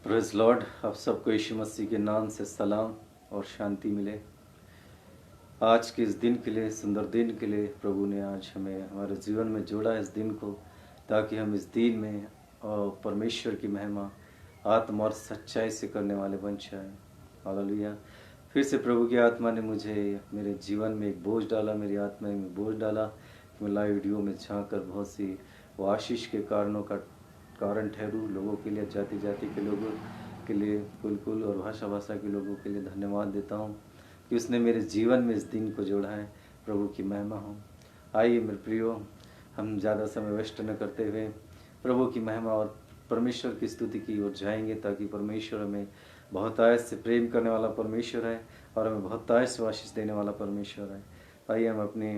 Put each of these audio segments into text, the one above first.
Praise Lord. आप सबको यीशु मसीह के नाम से सलाम और शांति मिले। आज के इस दिन के लिए, सुंदर दिन के लिए प्रभु ने आज हमें हमारे जीवन में जोड़ा इस दिन को, ताकि हम इस दिन में परमेश्वर की महिमा आत्मा और सच्चाई से करने वाले बन जाए। हालेलुया। फिर से प्रभु की आत्मा ने मुझे मेरे जीवन में एक बोझ डाला, मेरी आत्मा में बोझ डाला कि मैं लाइव वीडियो में झाँक कर बहुत सी वो आशीष के कारणों का कारण ठहरूँ लोगों के लिए, जाति जाति के लोगों के लिए, कुल और भाषा भाषा के लोगों के लिए धन्यवाद देता हूँ कि उसने मेरे जीवन में इस दिन को जोड़ा है। प्रभु की महिमा हो। आइए मेरे प्रियो, हम ज़्यादा समय वेस्ट न करते हुए प्रभु की महिमा और परमेश्वर की स्तुति की ओर जाएंगे, ताकि परमेश्वर हमें बहुतायत से प्रेम करने वाला परमेश्वर है और हमें बहुतायत से आशीष देने वाला परमेश्वर है। आइए हम अपनी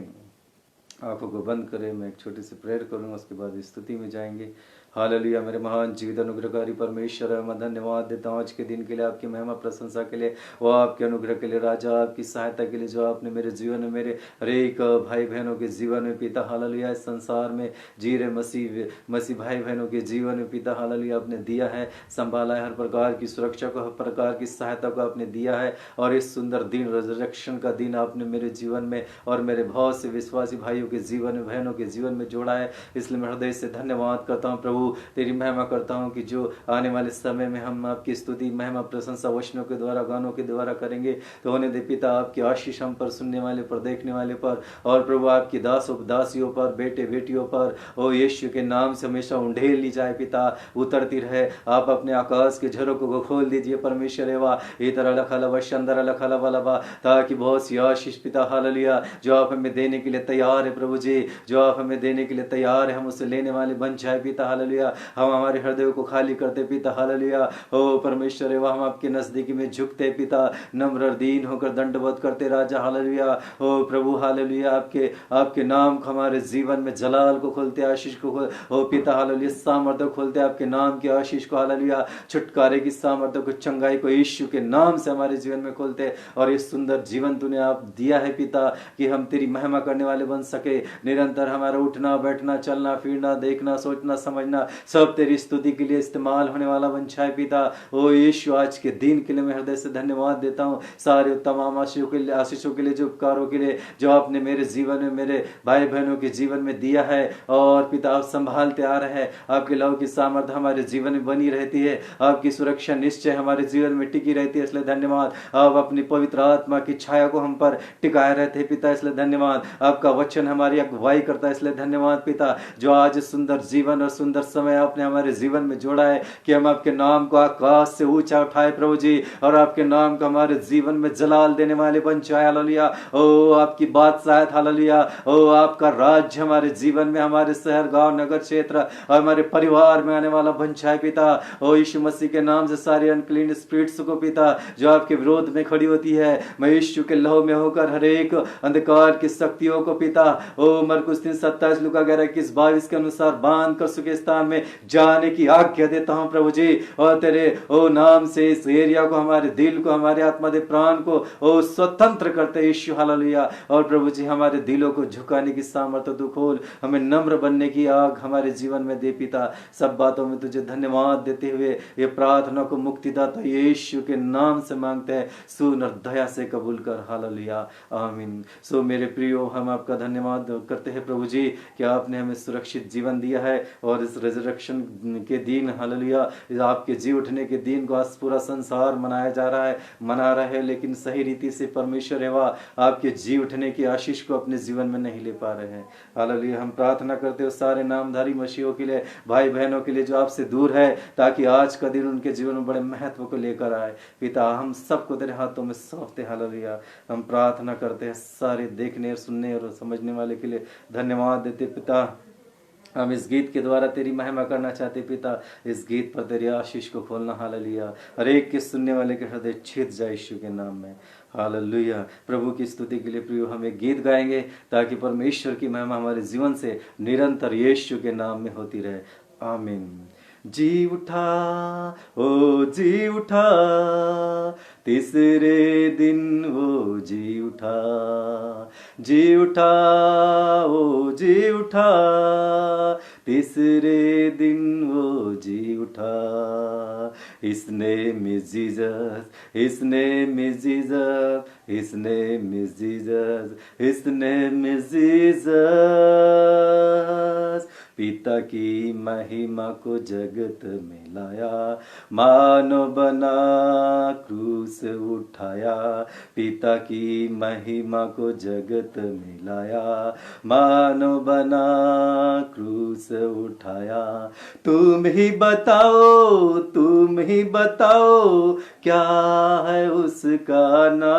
आंखों को बंद करें, मैं एक छोटी सी प्रेयर करूंगा, उसके बाद स्तुति में जाएंगे। हालेलुया। मेरे महान जीवित अनुग्रहकारी परमेश्वर है, मैं धन्यवाद देता हूँ आज के दिन के लिए, आपकी महिमा प्रशंसा के लिए, वो आपके अनुग्रह के लिए राजा, आपकी सहायता के लिए जो आपने मेरे जीवन में, मेरे हरेक भाई बहनों के जीवन में पिता हालेलुया, इस संसार में जी रहे मसीह भाई बहनों के जीवन में पिता हालेलुया आपने दिया है, संभाला है, हर प्रकार की सुरक्षा को, हर प्रकार की सहायता को आपने दिया है। और इस सुंदर दिन, रिजरेक्शन का दिन आपने मेरे जीवन में और मेरे बहुत से विश्वासी भाइयों के जीवन में, बहनों के जीवन में जोड़ा है। इसलिए मैं हृदय से धन्यवाद करता हूँ प्रभु, तेरी महिमा करता हूँ कि जो आने वाले समय में हम आपकी स्तुति, महिमा, प्रशंसा वचनों के द्वारा, गानों के द्वारा करेंगे, तो होने दे पिता आपकी आशीष हम पर, सुनने वाले पर, देखने वाले पर, और प्रभु आपकी दासियों पर, बेटे बेटियों पर ओ यीशु के नाम से हमेशा उंडेल ली जाए पिता, उतरती रहे। आप अपने आकाश के झरोकों को खोल दीजिए परमेश्वर एवा इतर लखा शंदर लखा लबा, ताकि बहुत सी आशीष पिता हालेलुया जो आप हमें देने के लिए तैयार है प्रभु जी, जो आप हमें देने के लिए तैयार है, हम उसे लेने वाले बन जाए पिता हालेलुया। हम हमारे हृदय को खाली करते पिता हालेलुया। ओ परमेश्वर एवं हम आपके नजदीकी में झुकते पिता, नम्र दीन होकर दंडवत करते राजा हालेलुया। ओ प्रभु हालेलुया, आपके नाम को हमारे जीवन में जलाल को खोलते, आशीष को खोल, ओ पिता हालेलुया, सामर्थ्य खोलते, आपके नाम की आशीष को हालेलुया, छुटकारे की सामर्थ्य को, चंगाई को यीशु के नाम से हमारे जीवन में खोलते। और इस सुंदर जीवन तूने आप दिया है पिता कि हम तेरी महिमा करने वाले बन सके। निरंतर हमारा उठना बैठना, चलना फिरना, देखना सोचना समझना सब तेरी स्तुति के लिए इस्तेमाल होने वाला बन जाए पिता। ओ यीशु, आज के दिन के लिए मैं हृदय से धन्यवाद देता हूँ, सारे तमाम आशीषों के लिए, जो उपकारों के लिए जो आपने मेरे जीवन में, मेरे भाई बहनों के जीवन में दिया है। और पिता आप संभालते आ रहे हैं, आपके लहू की सामर्थ्य हमारे जीवन में बनी रहती है, आपकी सुरक्षा निश्चय हमारे जीवन में टिकी रहती है, इसलिए धन्यवाद। आप अपनी पवित्र आत्मा की छाया को हम पर टिकाए रहते हैं पिता, इसलिए धन्यवाद। आपका वचन हमारी अगुवाई करता है, इसलिए धन्यवाद पिता, जो आज सुंदर जीवन और सुंदर समय आपने हमारे जीवन में जोड़ा है कि हम आपके नाम को आकाश से ऊंचा उठाए प्रभु जी, और आपके नाम को हमारे जीवन में जलाल देने वाले बन जाए हालेलुया। ओ आपकी बादशाहत हालेलुया, ओ आपका राज्य हमारे जीवन में, हमारे शहर गांव नगर क्षेत्र और हमारे परिवार में आने वाला बन जाए पिता। ओ यीशु मसीह के नाम से सारी अनक्लीन स्पिरिट्स को पिता जो आपके विरोध में खड़ी होती है, मैं यीशु के लहू में होकर हर एक अंधकार की शक्तियों को पिता ओ मरकुस 3:27 लूका 11:21-22 के अनुसार बांध कर सुखे स्थान में जाने की आज्ञा देता हूं प्रभु जी। और तेरे ओ नाम से इस एरिया को, हमारे दिल को, हमारे आत्मा दे प्राण को ओ स्वतंत्र करते यीशु हालेलुया। और प्रभु जी हमारे दिलों को झुकाने की सामर्थ्य तू खोल, हमें नम्र बनने की आग हमारे जीवन में दे पिता। सब बातों में तुझे धन्यवाद देते हुए ये प्रार्थना को मुक्तिदाता यीशु के नाम से मांगते हैं, सुन और दया से कबूल कर हालेलुया आमीन। सो मेरे प्रियो, हम आपका धन्यवाद करते हैं प्रभु जी कि आपने हमें सुरक्षित जीवन दिया है, और इस रिजरेक्शन के दिन हालेलुया, आपके जी उठने के दिन को आज पूरा संसार मना रहा है, लेकिन सही रीति से परमेश्वर एवं आपके जी उठने की आशीष को अपने जीवन में नहीं ले पा रहे हैं हालेलुया। हम प्रार्थना करते हो सारे नामधारी मसीहों के लिए, भाई बहनों के लिए जो आपसे दूर है, ताकि आज का दिन उनके जीवन में बड़े महत्व को लेकर आए पिता। हम सबको तेरे हाथों में सौंपते हालेलुया। हम प्रार्थना करते हैं सारे देखने, सुनने और समझने वाले के लिए धन्यवाद देते पिता। हम इस गीत के द्वारा तेरी महिमा करना चाहते पिता, इस गीत पर तेरी आशीष को खोलना हालेलुया, हर एक के सुनने वाले के हृदय छिद जाए यीशु के नाम में हालेलुया। प्रभु की स्तुति के लिए प्रियो हम एक गीत गाएंगे, ताकि परमेश्वर की महिमा हमारे जीवन से निरंतर यीशु के नाम में होती रहे आमीन। जी उठा, ओ जी उठा, तीसरे दिन वो जी उठा, जी उठा, ओ जी उठा, तीसरे दिन वो जी उठा। His name is Jesus, His name is Jesus, His name is Jesus, His name is Jesus। पिता की महिमा को जगत में लाया, मानव बना क्रूस उठाया। पिता की महिमा को जगत में लाया, मानव बना क्रूस उठाया। तुम ही बताओ, तुम ही बताओ, क्या है उसका नाम?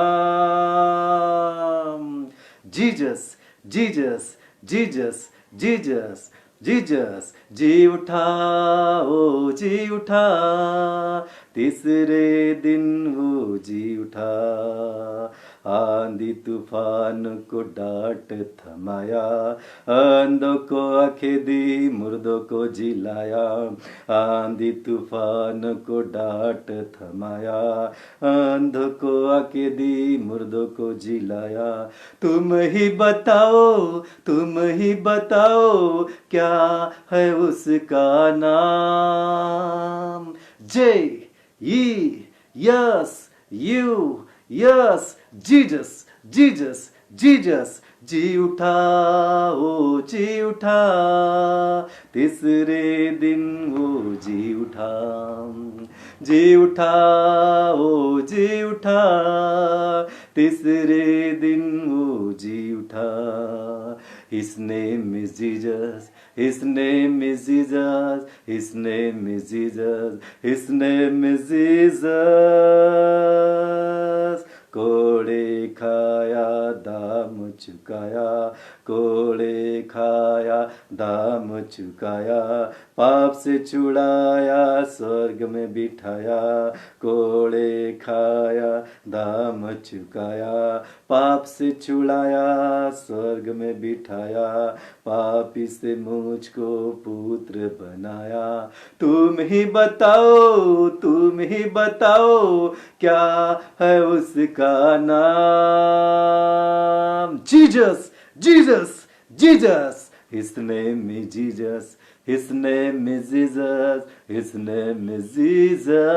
Jesus, Jesus, Jesus, Jesus, Jesus. जी उठा, ओ जी उठा, तीसरे दिन वो जी उठा। आंधी तूफान को डांट थमाया, अंधों को आंखें दी, मुर्दों को जिलाया। आंधी तूफान को डांट थमाया, अंधों को आंखें दी, मुर्दों को जिलाया। तुम ही बताओ, तुम ही बताओ, क्या है उसका नाम? Yes, Jesus, Jesus, Jesus। जी उठा, ओ जी उठा, तीसरे दिन वो जी उठा। जी उठा, ओ जी उठा, तीसरे दिन वो जी उठा। His name is Jesus, His name is Jesus, His name is Jesus, His name is Jesus। कोड़े खाया, दाम चुकाया, कोड़े खाया, दाम चुकाया। पाप से छुड़ाया, स्वर्ग में बिठाया। कोड़े खाया, दाम चुकाया, पाप से छुड़ाया, स्वर्ग में बिठाया। पापी से मुझको पुत्र बनाया। तुम ही बताओ, तुम ही बताओ, क्या है उसका नाम? Jesus, Jesus, Jesus. His name is Jesus, His name is Jesus, His name is Jesus।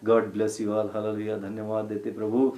God bless you all, hallelujah। धन्यवाद देते प्रभु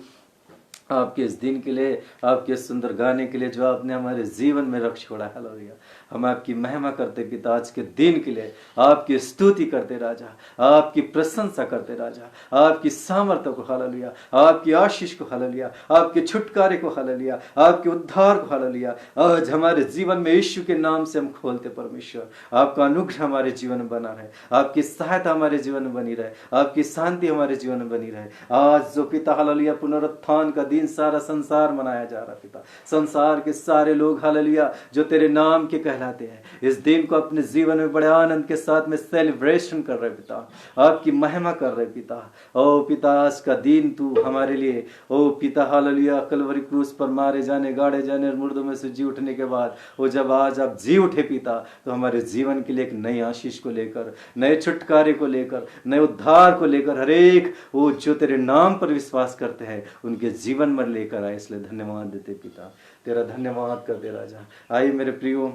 आपके इस दिन के लिए, आपके सुंदर गाने के लिए जो आपने हमारे जीवन में रख छोड़ा। हालेलुया। हम आपकी महिमा करते पिता, आज के दिन के लिए आपकी स्तुति करते राजा, आपकी प्रशंसा करते राजा, आपकी सामर्थ्य को हालेलुया, आपकी आशीष को हालेलुया, आपके छुटकारे को हालेलुया, आपके उद्धार को हालेलुया। आज हमारे जीवन में यीशु के नाम से हम खोलते परमेश्वर, आपका अनुग्रह हमारे जीवन में बना रहे, आपकी सहायता हमारे जीवन में बनी रहे, आपकी शांति हमारे जीवन में बनी रहे। आज जो पिता हालेलुया पुनरुत्थान का दिन सारा संसार मनाया जा रहा पिता, संसार के सारे लोग हालेलुया जो तेरे नाम के कहलाते हैं, इस दिन को अपने जीवन में बड़े आनंद के साथ में सेलिब्रेशन कर रहे पिता, आपकी महिमा कर रहे पिता। ओ पिता, आज का दिन तू हमारे लिए, ओ पिता हालेलुया, कलवरी क्रूस पर मारे जाने, गाड़े जाने, मुर्दों में से जी उठने के बाद वो जब आज आप जी उठे पिता, तो हमारे जीवन के लिए एक नई आशीष को लेकर, नए छुटकारे को लेकर, नए उद्धार को लेकर, हर एक वो जो तेरे नाम पर विश्वास करते हैं उनके जीवन में लेकर आए। इसलिए धन्यवाद देते पिता, तेरा धन्यवाद करते राजा। आइए मेरे प्रियो,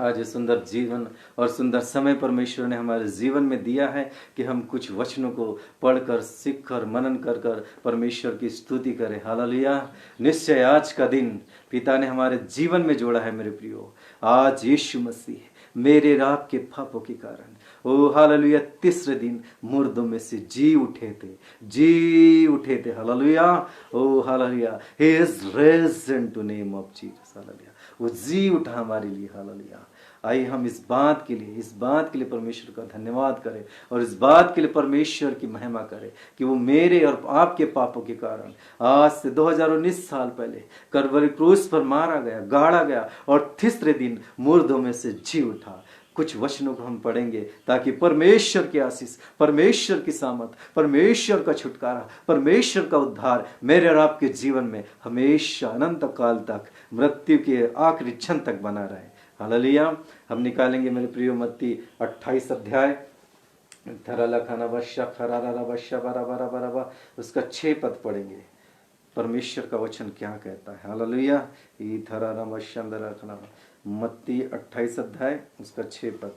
आज ये सुंदर जीवन और सुंदर समय परमेश्वर ने हमारे जीवन में दिया है कि हम कुछ वचनों को पढ़कर, सीखकर, मनन कर कर परमेश्वर की स्तुति करें। हालेलुया। निश्चय आज का दिन पिता ने हमारे जीवन में जोड़ा है मेरे प्रियो। आज यीशु मसीह मेरे और आपके पापों के कारण, ओ हालेलुया, तीसरे दिन मुर्दों में से जी उठे थे, जी उठे थे। हालेलुया, ओ hallelujah, he is risen to name of Jesus. Hallelujah, वो जी उठा हमारे लिए। हालेलुया। आइए हम इस बात के लिए परमेश्वर का धन्यवाद करें और इस बात के लिए परमेश्वर की महिमा करें कि वो मेरे और आपके पापों के कारण आज से 2019 साल पहले कलवरी क्रूस पर मारा गया, गाड़ा गया और तीसरे दिन मुर्दों में से जी उठा। कुछ वचनों को हम पढ़ेंगे ताकि परमेश्वर की आशीष, परमेश्वर की सामर्थ, परमेश्वर का छुटकारा, परमेश्वर का उद्धार मेरे और आपके जीवन में हमेशा अनंत काल तक, मृत्यु के आखिरी क्षण तक बना रहे। हालेलुया। हम निकालेंगे मेरे प्रियो मत्ती 28 अध्याय, थराला खाना बश्या खरारा बश्या बरा बरा बरा बा, उसका 6 पद पढ़ेंगे। परमेश्वर का वचन क्या कहता है। हालेलुया। ई थरारा बश्या खाना, मत्ती 28 अध्याय उसका 6 पद।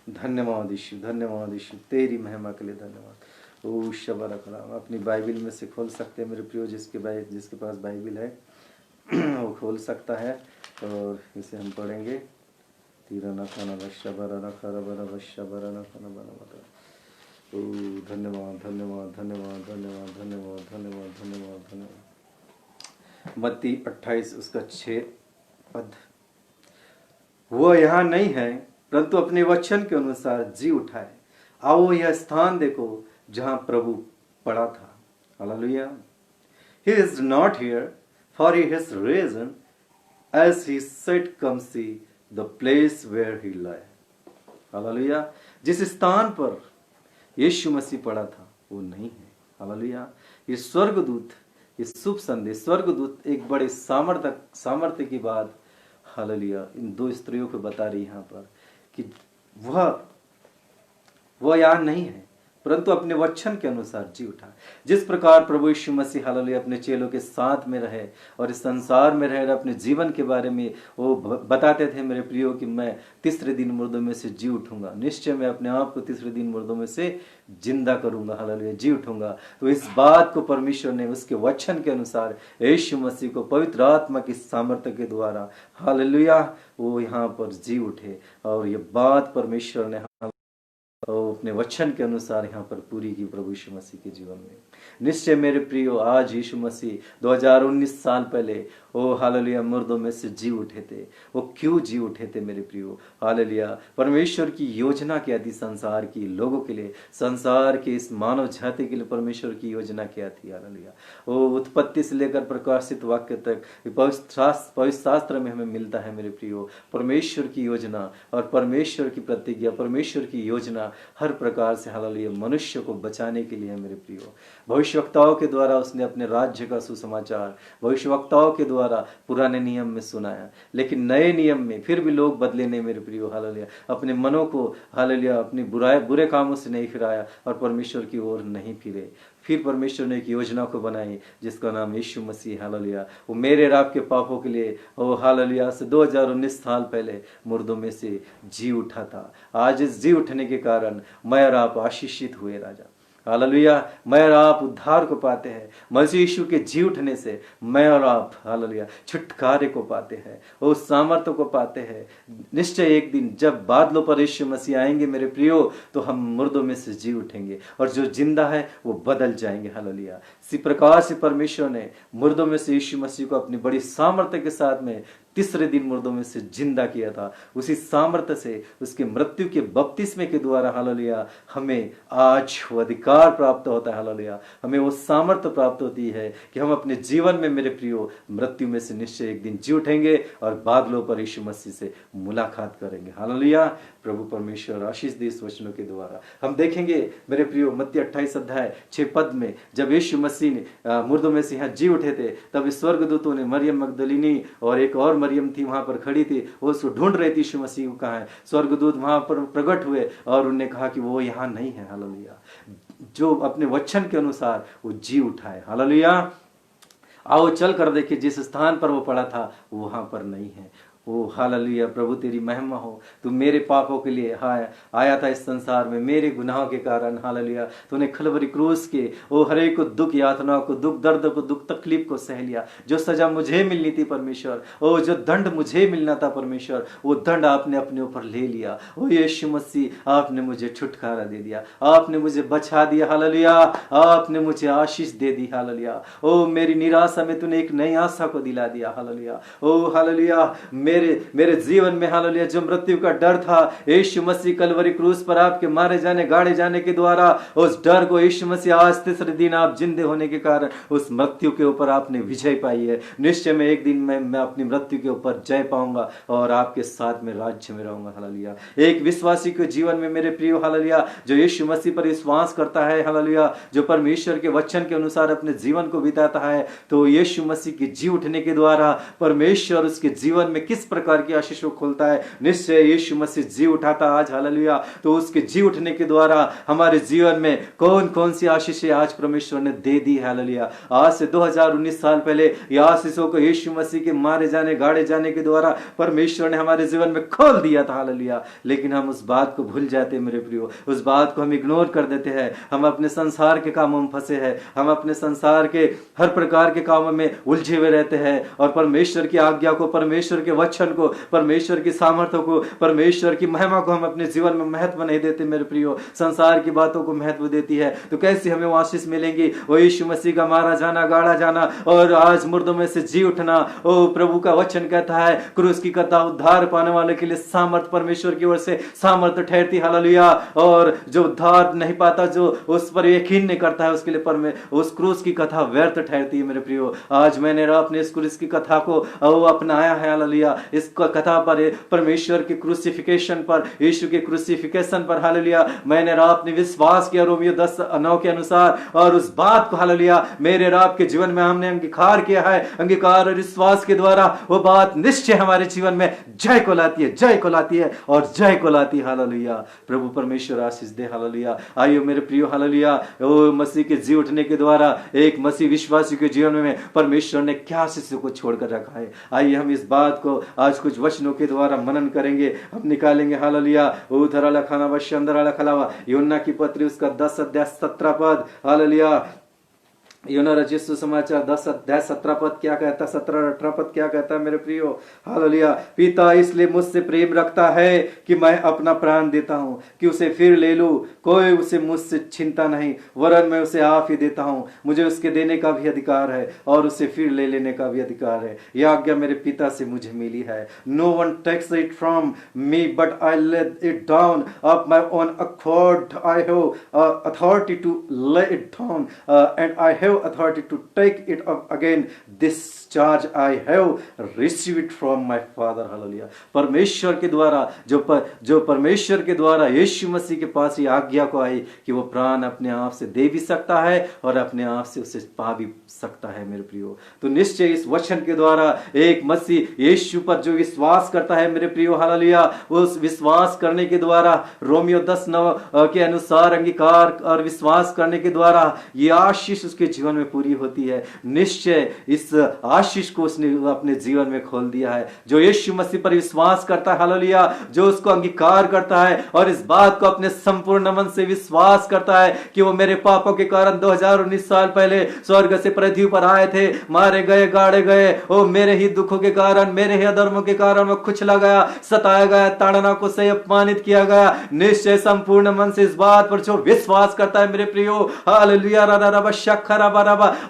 धन्यवाद यीशु, धन्यवाद यीशु, तेरी महिमा के लिए धन्यवाद। ओ शबरा कलाम अपनी बाइबिल में से खोल सकते हैं मेरे प्रियो, जिसके पास बाइबिल है वो खोल सकता है और इसे हम पढ़ेंगे। तीरा न खाना बश्या बरा न खरा बरा बश्या बरा न खाना बरा बरा। ओ धन्यवाद धन्यवाद धन्यवाद धन्यवाद धन्यवाद धन्यवाद धन्यवाद धन्यवाद। मत्ती 28 उसका 6 पद। वो यहाँ नहीं है परंतु अपने वचन के अनुसार जी उठाए। आओ यह स्थान देखो जहां प्रभु पड़ा था। Hallelujah. He is not here for he has risen as he said, come see the place where he lay. Hallelujah. जिस स्थान पर यीशु मसीह पड़ा था वो नहीं है। हालेलुया। ये स्वर्गदूत, ये शुभ संदेश, स्वर्गदूत एक बड़े सामर्थ्य की बात हालेलुया इन 2 स्त्रियों को बता रही यहाँ पर कि वह यहाँ नहीं है परंतु अपने वचन के अनुसार जी उठा। जिस प्रकार प्रभु यीशु मसीह हालेलुया अपने चेलों के साथ में रहे और इस संसार में रहे, अपने जीवन के बारे में वो बताते थे मेरे प्रियो कि मैं तीसरे दिन मुर्दों में से जी उठूंगा, निश्चय मैं अपने आप को तीसरे दिन मुर्दों में से जिंदा करूंगा। हालेलुया, जी उठूंगा। तो इस बात को परमेश्वर ने उसके वचन के अनुसार यीशु मसीह को पवित्र आत्मा की सामर्थ्य के द्वारा हालेलुया वो यहाँ पर जी उठे और ये बात परमेश्वर ने और अपने वचन के अनुसार यहाँ पर पूरी की प्रभु यीशु मसीह के जीवन में। निश्चय मेरे प्रियो आज यीशु मसीह 2019 साल पहले ओ हालेलुया मुर्दों में से जी उठे थे। वो क्यों जी उठे थे मेरे प्रियो? हालेलुया। परमेश्वर की योजना क्या थी संसार की लोगों के लिए, संसार के इस मानव जाति के लिए परमेश्वर की योजना क्या थी? हालेलुया। वो उत्पत्ति से लेकर प्रकाशित वाक्य तक पवित्र शास्त्र में हमें मिलता है मेरे प्रियो। परमेश्वर की योजना और परमेश्वर की प्रतिज्ञा, परमेश्वर की योजना हर प्रकार से हालेलुया मनुष्य को बचाने के लिए है मेरे प्रियो। भविष्यवक्ताओं के द्वारा उसने अपने राज्य का सुसमाचार भविष्यवक्ताओं के द्वारा पुराने नियम में सुनाया, लेकिन नए नियम में फिर भी लोग बदले नहीं मेरे प्रियो। हालेलुया अपने मनों को हालेलुया अपनी बुरे कामों से नहीं फिराया और परमेश्वर की ओर नहीं फिरे। फिर परमेश्वर ने एक योजना को बनाई जिसका नाम यीशु मसीह। हालेलुया वो मेरे और आपके पापों के लिए वो हालेलुया से 2019 साल पहले मुर्दों में से जी उठा था। आज इस जी उठने के कारण मैं और आप आशीषित हुए राजा। हालेलुया मैं और आप उद्धार को पाते हैं। मसीह यीशु के जी उठने से मैं और आप हालेलुया छुटकारे को पाते हैं, उस सामर्थ्य को पाते हैं। निश्चय एक दिन जब बादलों पर यीशु मसीह आएंगे मेरे प्रियो तो हम मुर्दों में से जी उठेंगे और जो जिंदा है वो बदल जाएंगे। हालेलुया इसी प्रकार से परमेश्वर ने मुर्दों में से यीशु मसीह को अपनी बड़ी सामर्थ्य के साथ में तीसरे दिन मुर्दों में से जिंदा किया था। उसी सामर्थ्य से उसके मृत्यु के बपतिस्मे के द्वारा हालेलुया हमें आज वो अधिकार प्राप्त होता है। हालेलुया हमें वो सामर्थ्य प्राप्त होती है कि हम अपने जीवन में मेरे प्रियो मृत्यु में से निश्चय एक दिन जी उठेंगे और बादलों पर यीशु मसीह से मुलाकात करेंगे। हालेलुया प्रभु परमेश्वर आशीष दे इस वचनों के द्वारा। हम देखेंगे मेरे प्रियो मत्ती 28 अध्याय 6 पद में जब यीशु मसीह ने मुर्दों में से यहाँ जी उठे थे तब स्वर्गदूतों ने मरियम मगदलिनी और एक और मरियम थी वहां पर खड़ी थी, वो उसको ढूंढ रही थी यीशु मसीह को कहाँ है। स्वर्गदूत वहां पर प्रकट हुए और उन्होंने कहा कि वो यहाँ नहीं है। हालेलुया जो अपने वचन के अनुसार वो जी उठा है। हालेलुया आओ चल कर देखिए जिस स्थान पर वो पड़ा था वहां पर नहीं है। ओ हालेलुया प्रभु तेरी महिमा हो। तू मेरे पापों के लिए आया था इस संसार में, मेरे गुनाहों के कारण। हालेलुया तूने खलवरी क्रूस के ओ हर एक को दुख यातनाओं को, दुख दर्द को, दुख तकलीफ को सह लिया। जो सजा मुझे मिलनी थी परमेश्वर, ओ जो दंड मुझे मिलना था परमेश्वर, वो दंड आपने अपने ऊपर ले लिया। ओ यीशु मसीह आपने मुझे छुटकारा दे दिया, आपने मुझे बचा दिया। हालेलुया आपने मुझे आशीष दे दी। हालेलुया ओ मेरी निराशा में तूने एक नई आशा को दिला दिया। हालेलुया ओ हालेलुया मेरे जीवन में हालेलुया जो मृत्यु का डर था यीशु मसीह कलवरी क्रूस पर आपके मारे जाने गाड़े जाने के द्वारा उस डर को यीशु मसीह आज तीसरे दिन आप जिंदे होने के कारण उस मृत्यु के ऊपर आपने विजय पाई है। निश्चय में एक दिन मैं अपनी मृत्यु के ऊपर जय पाऊंगा और आपके साथ में राज्य में रहूंगा। हालेलुया एक विश्वासी के जीवन में मेरे प्रियो हालेलुया जो यीशु मसीह पर विश्वास करता है, हालेलुया जो परमेश्वर के वचन के अनुसार अपने जीवन को बिताता है, तो यीशु मसीह के जी उठने के द्वारा परमेश्वर उसके जीवन में किस प्रकार की आशीष वो खोलता है। निश्चय यीशु मसीह जी उठाता आज, हालेलुया। तो उसके जी उठने के द्वारा हमारे जीवन में कौन कौन सी आशीषें आज परमेश्वर ने दे दी, हालेलुया। आज से 2019 साल पहले यह आशीषों को यीशु मसीह के मारे जाने गाड़े जाने के द्वारा परमेश्वर ने हमारे जीवन में खोल दिया था, हालेलुया। लेकिन हम उस बात को भूल जाते हैं मेरे प्रियो, उस बात को हम इग्नोर कर देते हैं। हम अपने संसार के कामों में फंसे हैं, हम अपने संसार के हर प्रकार के कामों में उलझे हुए रहते हैं और परमेश्वर की आज्ञा को, परमेश्वर के वचन को, परमेश्वर की सामर्थ्य को, परमेश्वर की महिमा को हम अपने जीवन में महत्व नहीं देते मेरे प्रियो। संसार की बातों को महत्व देती है तो कैसे हमें वो आशीष मिलेंगी? वो यीशु मसीह का मारा जाना, गाड़ा जाना और आज मुर्दों में से जी उठना। ओ प्रभु का वचन कहता है क्रूस की कथा उद्धार पाने वाले के लिए सामर्थ परमेश्वर की ओर से सामर्थ ठहरती, हालेलुया। और जो उद्धार नहीं पाता, जो उस पर यकीन नहीं करता है, उसके लिए उस क्रूस की कथा व्यर्थ ठहरती है मेरे प्रियो। आज मैंने अपने इस क्रूस की कथा को अपनाया है, हालेलुया। इस कथा पर, परमेश्वर के क्रूसिफिकेशन पर, यीशु के क्रूसिफिकेशन पर, हालेलुया, मैंने अपने विश्वास किया रोमियो 10:9 के अनुसार। और उस बात को, हालेलुया, मेरे रात के जीवन में हमने अंगीकार किया है। अंगीकार और विश्वास के द्वारा वो बात निश्चय हमारे जीवन में जय को लाती है, जय को लाती है और जय को लाती है, हालेलुया। प्रभु परमेश्वर आशीष दे, हालेलुया। आइए मेरे प्रियो, हालेलुया, ओ मसीह के जी उठने के द्वारा एक मसीह विश्वासी के जीवन में परमेश्वर ने क्या आशीष को छोड़कर रखा है। आइए हम इस बात को आज कुछ वचनों के द्वारा मनन करेंगे, हम निकालेंगे, हालेलुया। उधर लखाना वश्य अंदर खलावा, यूहन्ना की पत्री उसका 10 अध्याय 17 पद, हालेलुया। यूहन्ना रचित सुसमाचार 10 अध्याय 17 पद क्या कहता है, 17-18 पद क्या कहता है मेरे प्रियो, हालेलुया। पिता इसलिए मुझसे प्रेम रखता है कि मैं अपना प्राण देता हूं कि उसे फिर ले लूं। कोई उसे मुझसे छीनता नहीं, वरन मैं उसे आप ही देता हूं। मुझे उसके देने का भी अधिकार है और उसे फिर ले लेने का भी अधिकार है। यह आज्ञा मेरे पिता से मुझे मिली है। No one takes it from me but I laid it down of my own accord. I have authority to lay it down and I have authority to take it up again. This charge I have received from my father, hallelujah। परमेश्वर के द्वारा जो परमेश्वर के द्वारा यीशु मसीह के पास ये आज्ञा को आई कि वो प्राण अपने आप से दे भी सकता है और अपने आप से उसे पा भी सकता है मेरे प्रियो। तो निश्चय इस वचन के द्वारा एक मसीह यीशु पर जो विश्वास करता है मेरे प्रियो, हालेलुया, उस विश्वास करने के द्वारा रोमियो 10:9 के अनुसार अंगीकार और विश्वास करने के द्वारा ये आशीष उसके जीवन में पूरी होती है। निश्चय इस आशीष को उसने अपने जीवन में खोल दिया है। जो यीशु मसीह पर विश्वास करता है, हालेलुया, जो उसको अंगीकार करता है और इस बात को अपने संपूर्ण मन से विश्वास करता है कि वो मेरे पापों के कारण 2019 साल पहले स्वर्ग से पृथ्वी पर आए थे, मारे गए, गाड़े गए, वो मेरे ही दुखों के कारण, मेरे ही अधर्मों के कारण वो कुचला गया, सताया गया, ताड़ना को से अपमानित किया गया। निश्चय संपूर्ण मन से इस बात पर जो विश्वास करता है मेरे प्रियो, हालेलुया,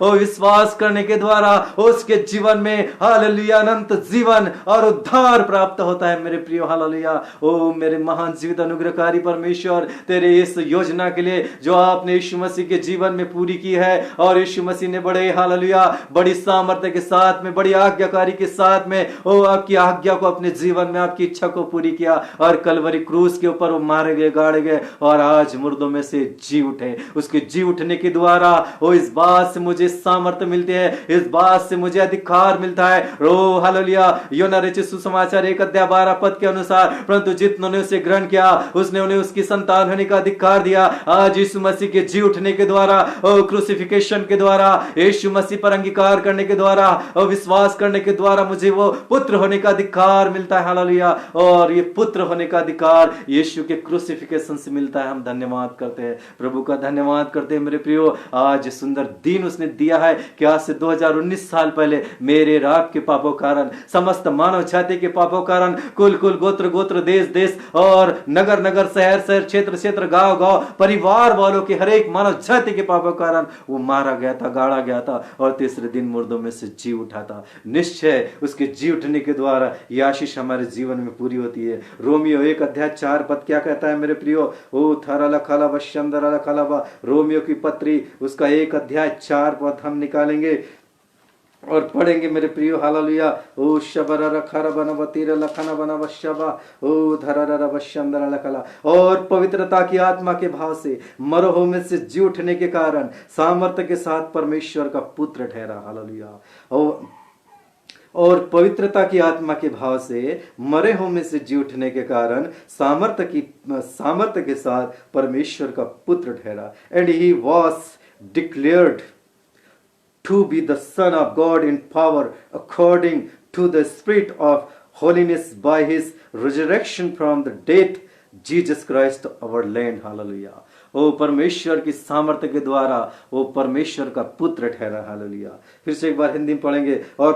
ओ विश्वास करने के द्वारा उसके जीवन में, हालेलुया, अनंत जीवन और उद्धार प्राप्त होता है मेरे प्रियो, हालेलुया। ओ मेरे महान जीवित अनुग्रहकारी परमेश्वर, तेरे इस योजना के लिए जो आपने यीशु मसीह के जीवन में पूरी की है और यीशु मसीह ने बड़े, हालेलुया, बड़ी सामर्थ्य के साथ में, बड़ी आज्ञाकारी के साथ में ओ आपकी आज्ञा को अपने जीवन में, आपकी इच्छा को पूरी किया और कलवरी क्रूस के ऊपर वो मारे गए, गाड़े गए और आज मुर्दों में से जी उठे। उसके जी उठने के द्वारा वो इस बात से मुझे सामर्थ्य मिलती है, इस बात से मुझे अधिकार मिलता है। ओ हालेलुया, यूहन्ना रचित सुसमाचार 1 अध्याय 12 पद के अनुसार, परंतु जितनों ने उसे ग्रहण किया उसने उन्हें उसकी संतान होने का अधिकार दिया। आज यीशु मसीह के जी उठने के द्वारा, ओ क्रूसिफिकेशन के द्वारा, यीशु मसीह पर अंगीकार करने के द्वारा और विश्वास करने के द्वारा मुझे वो पुत्र होने का अधिकार मिलता है, हालेलुया। और ये पुत्र होने का अधिकार यीशु के क्रूसिफिकेशन से मिलता है। हम धन्यवाद करते हैं, प्रभु का धन्यवाद करते हैं मेरे प्रियो। आज सुंदर दिन उसने दिया है कि आज से 2019 साल पहले मेरे रात के पापों कारण, समस्त मानव जाति के पापों कारण, कुल कुल, गोत्र गोत्र, देश देश और नगर नगर, शहर शहर, क्षेत्र क्षेत्र, गांव गांव, परिवार वालों के हर एक मानव जाति के पापों कारण वो मारा गया था, गाड़ा गया था और तीसरे दिन मुर्दों में से जी उठा था। निश्चय उसके जी उठने के द्वारा यह आशीष हमारे जीवन में पूरी होती है। रोमियो 1 अध्याय 4 पद क्या कहता है मेरे प्रियो, ओ थरा लखाला वश्यंदरा लखाला, रोमियो की पत्री उसका 1 अध्याय 4 पद हम निकालेंगे और पढ़ेंगे मेरे प्रियो, हालेलुया। ओ शबरा रखा बना बतीरा लखाना बना वशबा, ओ धरा वश्यंदरा लखला। और पवित्रता की आत्मा के भाव से मरोह में से जी उठने के कारण सामर्थ्य के साथ परमेश्वर का पुत्र ठहरा, हालेलुया। और पवित्रता की आत्मा के भाव से मरे हुए में से जी उठने के कारण सामर्थ्य के साथ परमेश्वर का पुत्र ठहरा। And he was declared to be the Son of God in power according to the Spirit of holiness by his resurrection from the dead, Jesus Christ our Lord. Hallelujah. वो परमेश्वर की सामर्थ्य के द्वारा वो परमेश्वर का पुत्र ठहरा। हालेलुया। फिर से एक बार हिंदी में पढ़ेंगे। और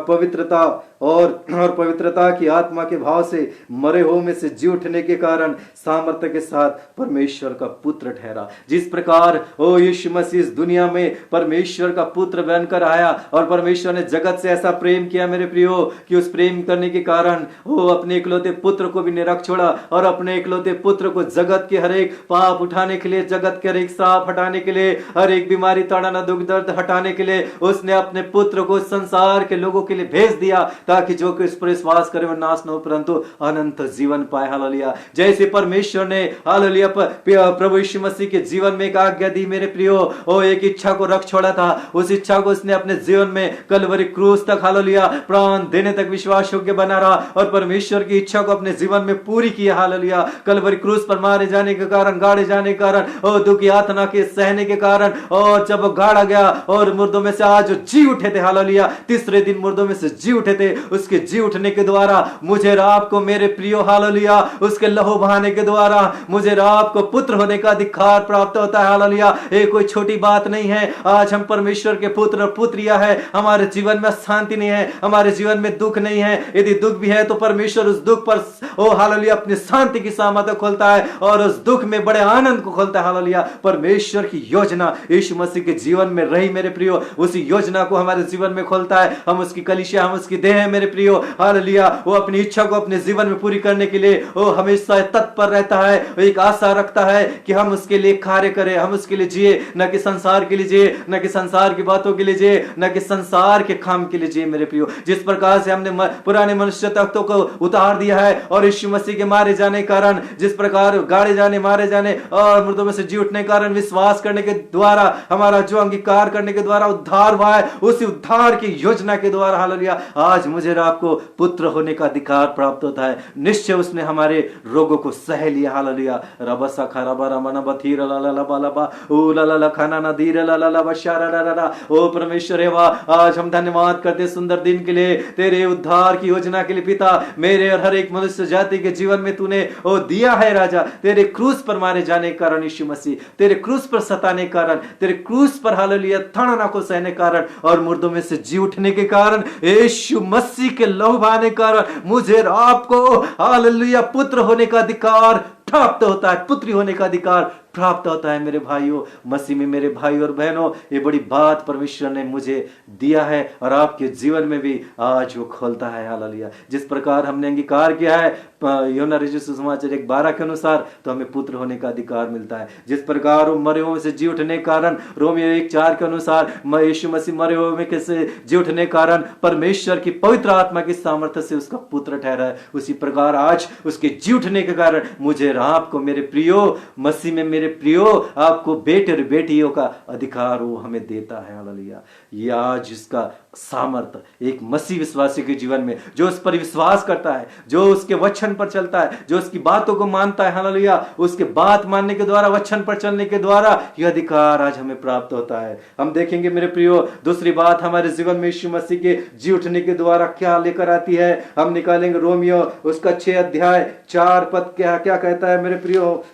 पवित्रता की आत्मा के भाव से मरे हुए में से जी उठने के कारण सामर्थ्य के साथ परमेश्वर का पुत्र ठहरा। जिस प्रकार ओ यीशु मसीह इस दुनिया में परमेश्वर का पुत्र बनकर आया और परमेश्वर ने जगत से ऐसा प्रेम किया मेरे प्रियो कि उस प्रेम करने के कारण वो अपने इकलौते पुत्र को भी निरख छोड़ा और अपने इकलौते पुत्र को जगत के हर एक पाप उठाने के लिए, जगत के हर एक साफ हटाने के लिए, हर एक बीमारी ताड़ना दुख दर्द हटाने के लिए उसने अपने पुत्र को संसार के लोगों के लिए भेज दिया ताकि जो कि इस पर विश्वास करे वो नाश न हो परंतु अनंत जीवन पाए। हालेलुया। जैसे परमेश्वर ने हालेलुया प्रभु यीशु मसीह के जीवन में एक आज्ञा दी मेरे प्रियो, वो एक इच्छा को रख छोड़ा था, उस इच्छा को उसने अपने जीवन में कलवरी क्रूस तक हालेलुया प्राण देने तक विश्वास योग्य बना रहा और परमेश्वर की इच्छा को अपने जीवन में पूरी किया। हालेलुया। कलवरी क्रूस पर मारे जाने के कारण, गाड़े जाने के कारण और दुख यातना के सहने के कारण और जब गाड़ा गया और मुर्दों में से आज जी उठे थे। हालेलुया। तीसरे दिन मुर्दों में से जी उठे थे। उसके जी उठने के द्वारा मुझे और आपको मेरे प्रियो हालेलुया उसके लहू बहाने के द्वारा मुझे और आपको पुत्र होने का अधिकार प्राप्त होता है। हालेलुया। ये कोई छोटी बात नहीं है। आज हम परमेश्वर के पुत्र और पुत्रियां हैं। हमारे जीवन में शांति नहीं है, हमारे जीवन में दुख नहीं है। यदि दुख भी है तो परमेश्वर उस दुख पर ओ हालेलुया अपनी शांति की सामर्थ्य खोलता है और उस दुख में बड़े आनंद को खोलता है। हालेलुया। परमेश्वर की योजना यीशु मसीह के जीवन में रही मेरे प्रियो, उसी योजना को हमारे जीवन में खोलता है। हम उसकी कलीसिया, हम उसकी देह है मेरे प्रियो। हालेलुया। वो अपनी इच्छा को अपने जीवन में पूरी करने के लिए वो हमेशा तत्पर रहता है, वो एक आशा रखता है कि हम उसके लिए कार्य करें, हम उसके लिए जिए, न कि संसार के लिए जिए, न कि संसार की बातों के लिए जिए, न कि संसार के काम के लिए जिए मेरे प्रियो। जिस प्रकार से हमने पुराने मनुष्य तत्वों को उतार दिया है और यीशु मसीह के मारे जाने के कारण, जिस प्रकार गाड़े जाने, मारे जाने और मुर्दों में से जी उठने के कारण विश्वास करने के द्वारा हमारा जो अंगीकार करने के द्वारा उद्धार हुआ है, उसी उद्धार की योजना के द्वारा हालेलुया आज मुझे और आपको पुत्र होने का अधिकार प्राप्त होता है। निश्चय उसने हमारे रोगों को सह लिया। हालेलुया। रबसा खराबा रमना बथीर ला ला ला ला ओ ला ला ला खाना ना धीर ला ला ला बशारा ला ला। ओ परमेश्वर है वाह, आज हम धन्यवाद करते सुंदर दिन के लिए, तेरे उद्धार की योजना के लिए पिता। मेरे और हर एक मनुष्य जाति के जीवन में तूने ओ दिया है राजा। तेरे क्रूस पर मारे जाने के कारण यीशु मसीह, तेरे क्रूस पर सताने के कारण, तेरे क्रूस पर हालेलुया ताड़ना को सहने के कारण और मुर्दों में से जी उठने के कारण, यीशु मसीह के लहू बहाने के कारण मुझे और आपको हालेलुया पुत्र होने का अधिकार प्राप्त होता है, पुत्री होने का अधिकार प्राप्त होता है। मेरे भाइयों मसीह में, मेरे भाई और बहनों, ये बड़ी बात परमेश्वर ने मुझे दिया है और आपके जीवन में भी आज वो खोलता है। हालेलुया। जिस प्रकार हमने अंगीकार किया है यूहन्ना रचित सुसमाचार 1:12 के अनुसार, तो हमें पुत्र होने का अधिकार मिलता है। जिस प्रकार वो मरे हुए से जी उठने के कारण रोमियो 1:4 के अनुसार यीशु मसीह मरे हुए में से जी उठने के कारण परमेश्वर की पवित्र आत्मा की सामर्थ्य से उसका पुत्र ठहरा है, उसी प्रकार आज उसके जी उठने के कारण मुझे आपको मेरे प्रियो मसीह में, मेरे प्रियो आपको बेटे और बेटियों का अधिकार वो हमें देता है। हालेलुया। ये आज इसका सामर्थ्य एक मसीह विश्वासी के जीवन में, जो उस पर विश्वास करता है, जो उसके वचन पर चलता है, जो उसकी बातों को मानता है, हालेलुया, उसके बात मानने के द्वारा, वचन पर चलने के द्वारा यह अधिकार आज हमें प्राप्त होता है। हम देखेंगे मेरे प्रियो दूसरी बात हमारे जीवन में यीशु मसीह के जी उठने के द्वारा क्या लेकर आती है। हम निकालेंगे रोमियो उसका 6:4 क्या क्या कहता है मेरे प्रियो।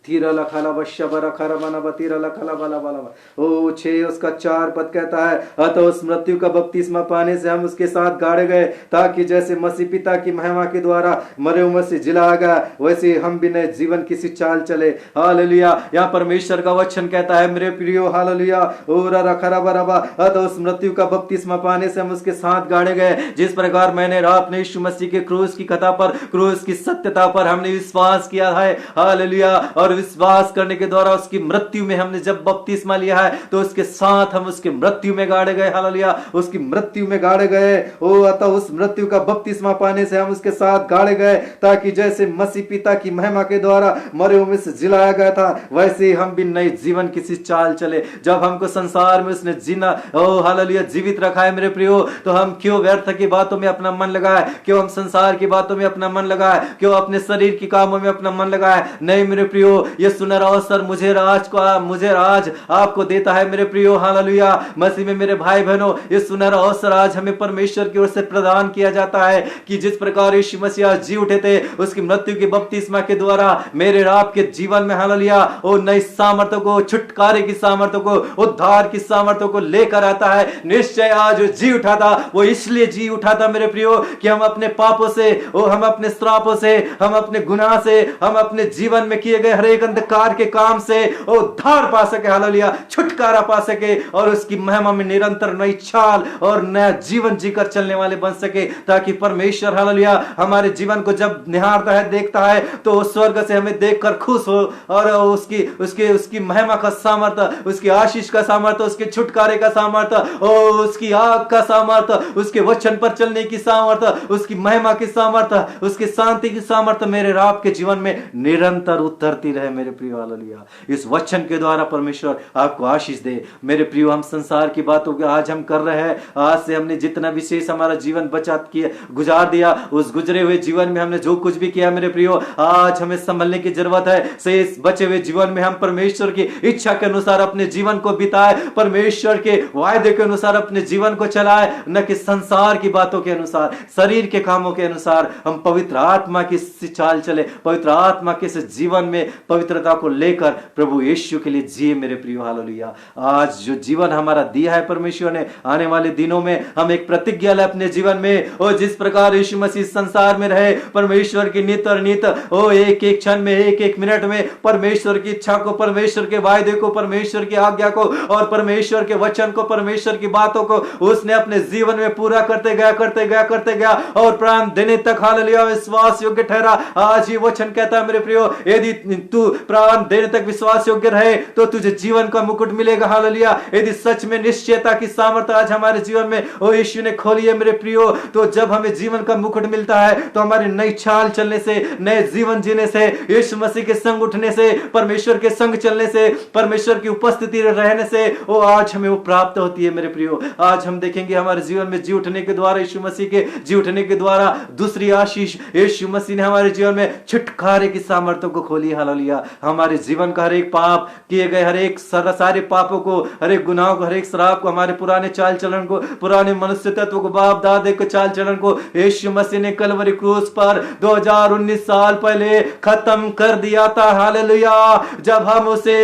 तीरा लखाला बश्या बरा खरा बना बतीरा लखाला बाला बाला ओ 6 उसका 4 कहता है, अतः उस मृत्यु का बपतिस्मा पाने से हम उसके साथ गाड़े गए, ताकि जैसे मसीह पिता की महिमा के द्वारा मरे हुए से जिला गया, वैसे हम भी नए जीवन किसी चाल चले। हालेलुया। यहाँ परमेश्वर का वचन कहता है मेरे प्रियो हालेलुया ओ रा खरा बराबा, अतः उस मृत्यु का बपतिस्मा पाने से हम उसके साथ गाड़े गए, जिस प्रकार मैंने आपने यीशु मसीह के क्रूस की कथा पर, क्रूस की सत्यता पर हमने विश्वास किया है। हालेलुया। और विश्वास करने के द्वारा उसकी मृत्यु में हमने जब बपतिस्मा लिया है तो उसके साथ हम उसके मृत्यु में गाड़े गए। हालेलुया, उसकी मृत्यु में गाड़े गए। ओ अतः उस मृत्यु का बपतिस्मा पाने से हम उसके साथ गाड़े गए, ताकि जैसे मसीह पिता की महिमा के द्वारा मरे हुए में से जिलाया गया था, वैसे ही हम भी नए जीवन की सी चाल चले। जब हमको संसार में उसने जीना, ओ हालेलुया, जीवित रखा है मेरे प्रियो, तो हम क्यों व्यर्थ की बातों में अपना मन लगाए, क्यों हम संसार की बातों में अपना मन लगाए, क्यों अपने शरीर की कामों में अपना मन लगाए। नहीं मेरे प्रियो, ये सुनहरा अवसर मुझे आज आपको देता है मेरे प्रियो। हालेलुया, मसीह में मेरे भाई बहनों, ये सुनहरा अवसर आज हमें परमेश्वर की ओर से प्रदान किया जाता है कि जिस प्रकार यीशु मसीह जी उठे थे, उसकी मृत्यु के बपतिस्मा के द्वारा मेरे और आपके जीवन में हालेलुया वो नई सामर्थ्य को, छुटकारे की सामर्थ्य को, उद्धार की सामर्थ्य को लेकर आता है। निश्चय आज जी उठा था, वो इसलिए जी उठा था मेरे प्रियो कि हम अपने पापों से, हम अपने श्रापों से, हम अपने गुनाह से, हम अपने जीवन में किए गए हर एक अंधकार के काम से उद्धार पा सके, हालेलुया, छुटकारा पा सके और उसकी महिमा में निरंतर नई चाल और नया जीवन जीकर चलने वाले बन सके, ताकि परमेश्वर हालेलुया हमारे जीवन को जब निहारता है, देखता है, तो स्वर्ग से हमें देखकर खुश हो और उसकी महिमा का सामर्थ्य, उसकी आशीष का सामर्थ्य, उसके छुटकारे का सामर्थ्य, उसकी आग का सामर्थ्य, उसके वचन पर चलने की सामर्थ्य, उसकी महिमा की सामर्थ्य, उसकी शांति की सामर्थ्य मेरे राब के जीवन में निरंतर उतरती रहे मेरे प्रियो। हालेलुया, इस वचन के द्वारा परमेश्वर आपको आशीष दे मेरे प्रियो। हम संसार की बातों को आज हम कर रहे हैं, आज से हमने जितना विशेष हमारा जीवन बचा किया, गुजार दिया, उस गुजरे हुए जीवन में हमने जो कुछ भी किया मेरे प्रियो, आज हमें संभलने की जरूरत है। शेष बचे हुए जीवन में हम परमेश्वर की इच्छा के अनुसार अपने जीवन को बिताए, परमेश्वर के वायदे के अनुसार अपने जीवन को चलाए, न कि संसार की बातों के अनुसार, शरीर के कामों के अनुसार। हम पवित्र आत्मा की चाल चले, पवित्र आत्मा के जीवन में पवित्रता को लेकर प्रभु यीशु के लिए जिए मेरे प्रियो। हालेलुया, आज जो जीवन हमारा दिया है परमेश्वर ने, आने वाले दिनों में हम एक प्रतिज्ञा ले अपने जीवन में, और जिस प्रकार यीशु मसीह संसार में रहे, परमेश्वर की नित और नित एक एक क्षण में, एक एक मिनट में परमेश्वर की इच्छा को, परमेश्वर के वायदे को, परमेश्वर की आज्ञा को और परमेश्वर के वचन को, परमेश्वर की बातों को उसने अपने जीवन में पूरा करते गया और प्राण देने तक हालेलुया विश्वास योग्य ठहरा। आज ये वचन कहता है मेरे प्रियो, यदि तू प्राण देने तक विश्वास योग्य रहे तो तुझे जीवन का मुकुट मिलेगा। हालेलुया, यदि सच में निश्चयता की सामर्थ्य आज हमारे जीवन में ओ यीशु ने खोली है मेरे प्रियो, तो जब हमें जीवन का मुकुट मिलता है तो हमारी नई चाल चलने से, नए जीवन जीने से, यीशु मसीह के संग उठने से, परमेश्वर के संग चलने से, परमेश्वर की उपस्थिति रहने से वो आज हमें वो प्राप्त होती है मेरे प्रियो। आज हम देखेंगे हमारे जीवन में जी उठने के द्वारा, यीशु मसीह के जी उठने के द्वारा दूसरी आशीष, यीशु मसीह ने हमारे जीवन में छुटकारे की सामर्थ्य को खोली। हालेलुया, हमारे जीवन का हर एक पाप किए गए, हर एक सारे पापों को, हर एक गुनाह को, हर एक शराब को, हमारे पुराने चाल चलन को, पुराने मनुष्य तत्व को, बाप दादे के चाल चलन को यीशु मसीह ने कलवरी क्रूस पर 2019 साल पहले खत्म कर दिया था। हालेलुया, जब हम उसे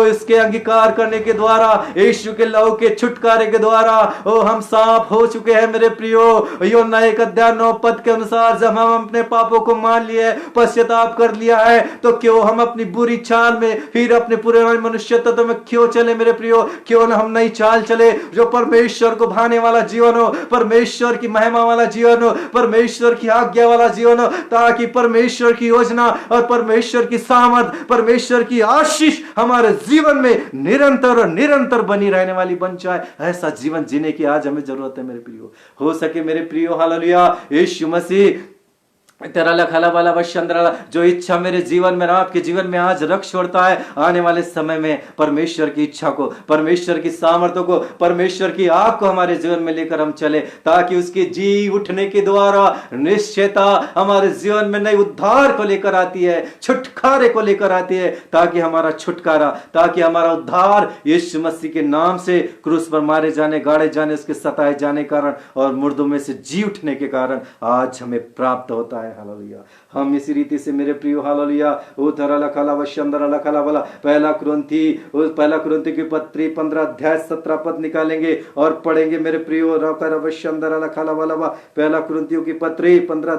इसके अंगीकार करने के द्वारा, यीशु के लहू के छुटकारे के द्वारा हम साफ हो चुके हैं मेरे प्रियो। यूहन्ना 1:9 के अनुसार जब हम अपने पापों को मान लिए, पश्चाताप कर लिया है, तो क्यों हम अपनी बुरी चाल में, फिर अपने पुराने मनुष्य तत्व में क्यों चले मेरे प्रियो? क्यों ना हम नई चाल चले जो परमेश्वर को भाने वाला जीवन हो, परमेश्वर की महिमा वाला जीवन हो, परमेश्वर की आज्ञा वाला जीवन हो, ताकि परमेश्वर की योजना और परमेश्वर की सामर्थ, परमेश्वर की आशीष हमारे जीवन में निरंतर और निरंतर बनी रहने वाली बन जाए। ऐसा जीवन जीने की आज हमें जरूरत है मेरे प्रियो। हो सके मेरे प्रियो, हालेलुया, यीशु मसीह तेरा लखाला वाला वशंद्रा जो इच्छा मेरे जीवन में, आपके जीवन में आज रख छोड़ता है, आने वाले समय में परमेश्वर की इच्छा को, परमेश्वर की सामर्थ्य को, परमेश्वर की आग को हमारे जीवन में लेकर हम चले, ताकि उसके जी उठने के द्वारा निश्चयता हमारे जीवन में नई उद्धार को लेकर आती है, छुटकारे को लेकर आती है, ताकि हमारा छुटकारा, ताकि हमारा उद्धार यीशु मसीह के नाम से क्रूस पर मारे जाने, गाड़े जाने, उसके सताए जाने कारण और मुर्दों में से जी उठने के कारण आज हमें प्राप्त होता है। हालेलुया, हम इसी रीति से मेरे प्रियो, हालेलुया, पहला कुरिन्थी की पत्री 15:17 निकालेंगे और पढ़ेंगे मेरे प्रियो। पहला कुरिन्थियों की पत्री 15